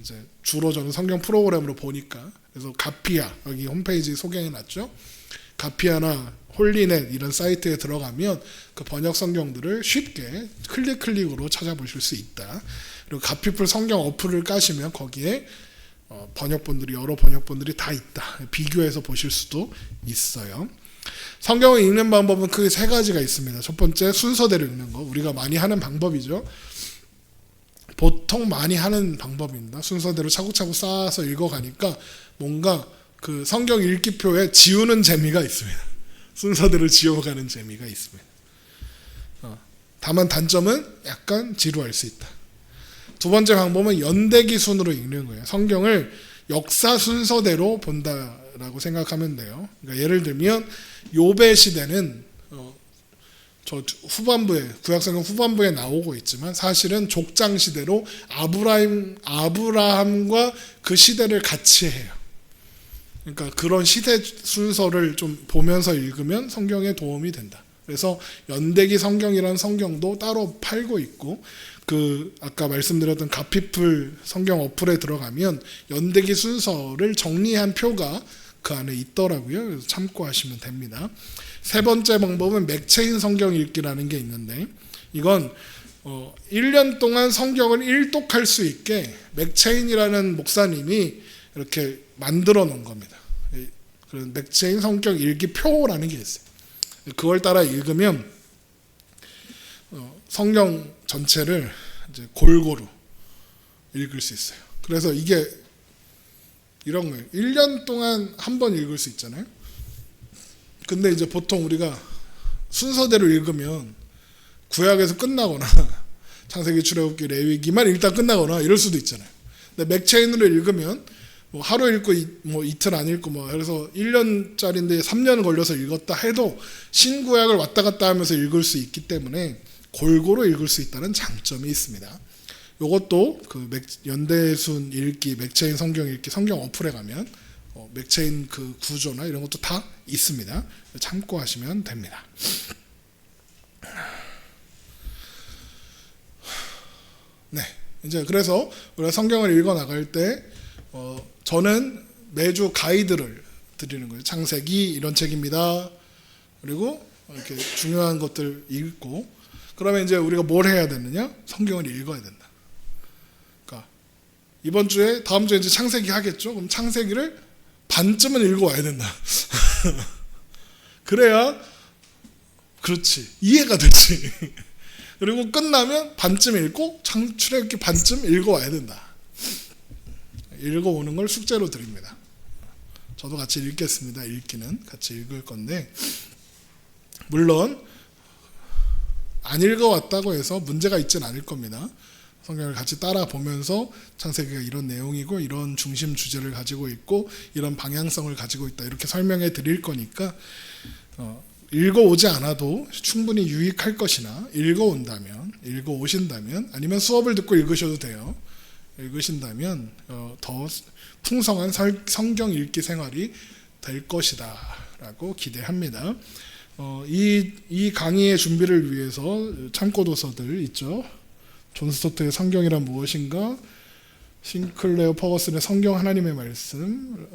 이제 주로 저는 성경 프로그램으로 보니까 그래서 가피아 여기 홈페이지 소개해놨죠. 가피아나 홀리넷 이런 사이트에 들어가면 그 번역 성경들을 쉽게 클릭으로 찾아보실 수 있다. 그리고 가피풀 성경 어플을 까시면 거기에 번역본들이 여러 번역본들이 다 있다. 비교해서 보실 수도 있어요. 성경을 읽는 방법은 크게 세 가지가 있습니다. 첫 번째 순서대로 읽는 거. 우리가 많이 하는 방법이죠. 보통 많이 하는 방법입니다. 순서대로 차곡차곡 쌓아서 읽어가니까 뭔가 그 성경 읽기표에 지우는 재미가 있습니다. 순서대로 지워가는 재미가 있습니다. 다만 단점은 약간 지루할 수 있다. 두 번째 방법은 연대기 순으로 읽는 거예요. 성경을 역사 순서대로 본다라고 생각하면 돼요. 그러니까 예를 들면 욥의 시대는 저 후반부에 구약성경 후반부에 나오고 있지만 사실은 족장 시대로 아브라함과 그 시대를 같이 해요. 그러니까 그런 시대 순서를 좀 보면서 읽으면 성경에 도움이 된다. 그래서 연대기 성경이라는 성경도 따로 팔고 있고 그 아까 말씀드렸던 가피풀 성경 어플에 들어가면 연대기 순서를 정리한 표가 그 안에 있더라고요. 그래서 참고하시면 됩니다. 세 번째 방법은 맥체인 성경 읽기라는 게 있는데 이건 1년 동안 성경을 일독할 수 있게 맥체인이라는 목사님이 이렇게 만들어 놓은 겁니다. 그런 맥체인 성경 읽기 표라는 게 있어요. 그걸 따라 읽으면 성경 전체를 이제 골고루 읽을 수 있어요. 그래서 이게 이런 거예요. 1년 동안 한 번 읽을 수 있잖아요. 근데 이제 보통 우리가 순서대로 읽으면 구약에서 끝나거나 창세기, 출애굽기, 레위기만 읽다 끝나거나 이럴 수도 있잖아요. 근데 맥체인으로 읽으면 뭐 하루 읽고 뭐 이틀 안 읽고 뭐 그래서 1년짜리인데 3년 걸려서 읽었다 해도 신구약을 왔다 갔다 하면서 읽을 수 있기 때문에 골고루 읽을 수 있다는 장점이 있습니다. 이것도 그 연대순 읽기, 맥체인 성경 읽기 성경 어플에 가면 맥체인 그 구조나 이런 것도 다 있습니다. 참고하시면 됩니다. 네, 이제 그래서 우리가 성경을 읽어 나갈 때 저는 매주 가이드를 드리는 거예요. 창세기 이런 책입니다. 그리고 이렇게 중요한 것들 읽고 그러면 이제 우리가 뭘 해야 되느냐? 성경을 읽어야 된다. 그러니까 이번 주에 다음 주에 이제 창세기 하겠죠. 그럼 창세기를 반쯤은 읽어와야 된다. 그래야 그렇지 이해가 되지. 그리고 끝나면 반쯤 읽고 출애굽기 반쯤 읽어와야 된다. 읽어오는 걸 숙제로 드립니다. 저도 같이 읽겠습니다. 읽기는 같이 읽을 건데 물론 안 읽어왔다고 해서 문제가 있지는 않을 겁니다. 성경을 같이 따라 보면서 창세기가 이런 내용이고 이런 중심 주제를 가지고 있고 이런 방향성을 가지고 있다 이렇게 설명해 드릴 거니까 읽어오지 않아도 충분히 유익할 것이나 읽어오신다면 아니면 수업을 듣고 읽으셔도 돼요. 읽으신다면 더 풍성한 성경 읽기 생활이 될 것이다 라고 기대합니다. 이 강의의 준비를 위해서 참고도서들 있죠. 존 스토트의 성경이란 무엇인가, 싱클레어 퍼거슨의 성경 하나님의 말씀,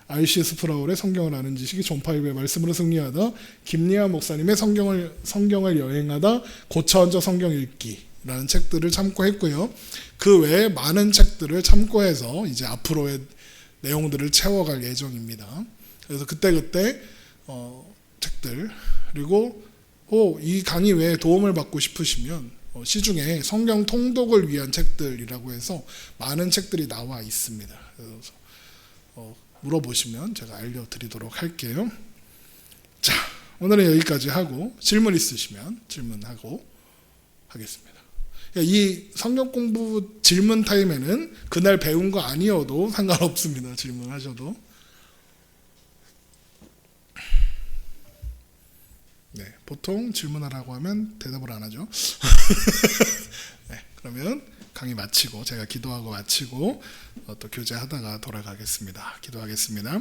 R.C. 스프라울의 성경을 아는 지식이 존 파이브의 말씀으로 승리하다, 김리아 목사님의 성경을 여행하다, 고차원적 성경 읽기라는 책들을 참고했고요. 그 외에 많은 책들을 참고해서 이제 앞으로의 내용들을 채워갈 예정입니다. 그래서 그때그때 책들 그리고 이 강의 외에 도움을 받고 싶으시면 시중에 성경 통독을 위한 책들이라고 해서 많은 책들이 나와 있습니다. 그래서 물어보시면 제가 알려드리도록 할게요. 자, 오늘은 여기까지 하고 질문 있으시면 질문하고 하겠습니다. 이 성경 공부 질문 타임에는 그날 배운 거 아니어도 상관없습니다. 질문하셔도. 네, 보통 질문하라고 하면 대답을 안 하죠. 네, 그러면 강의 마치고 제가 기도하고 마치고 또 교제하다가 돌아가겠습니다. 기도하겠습니다.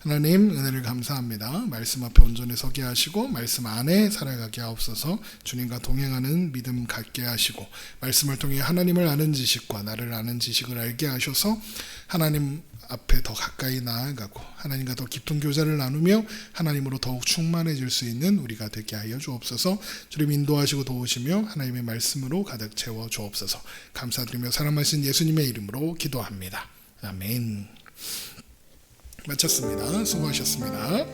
하나님 은혜를 감사합니다. 말씀 앞에 온전히 서게 하시고 말씀 안에 살아가게 하옵소서. 주님과 동행하는 믿음 갖게 하시고 말씀을 통해 하나님을 아는 지식과 나를 아는 지식을 알게 하셔서 하나님 앞에 더 가까이 나아가고 하나님과 더 깊은 교제를 나누며 하나님으로 더욱 충만해질 수 있는 우리가 되게 하여 주옵소서. 주님 인도하시고 도우시며 하나님의 말씀으로 가득 채워 주옵소서. 감사드리며 사랑하신 예수님의 이름으로 기도합니다. 아멘. 마쳤습니다. 수고하셨습니다.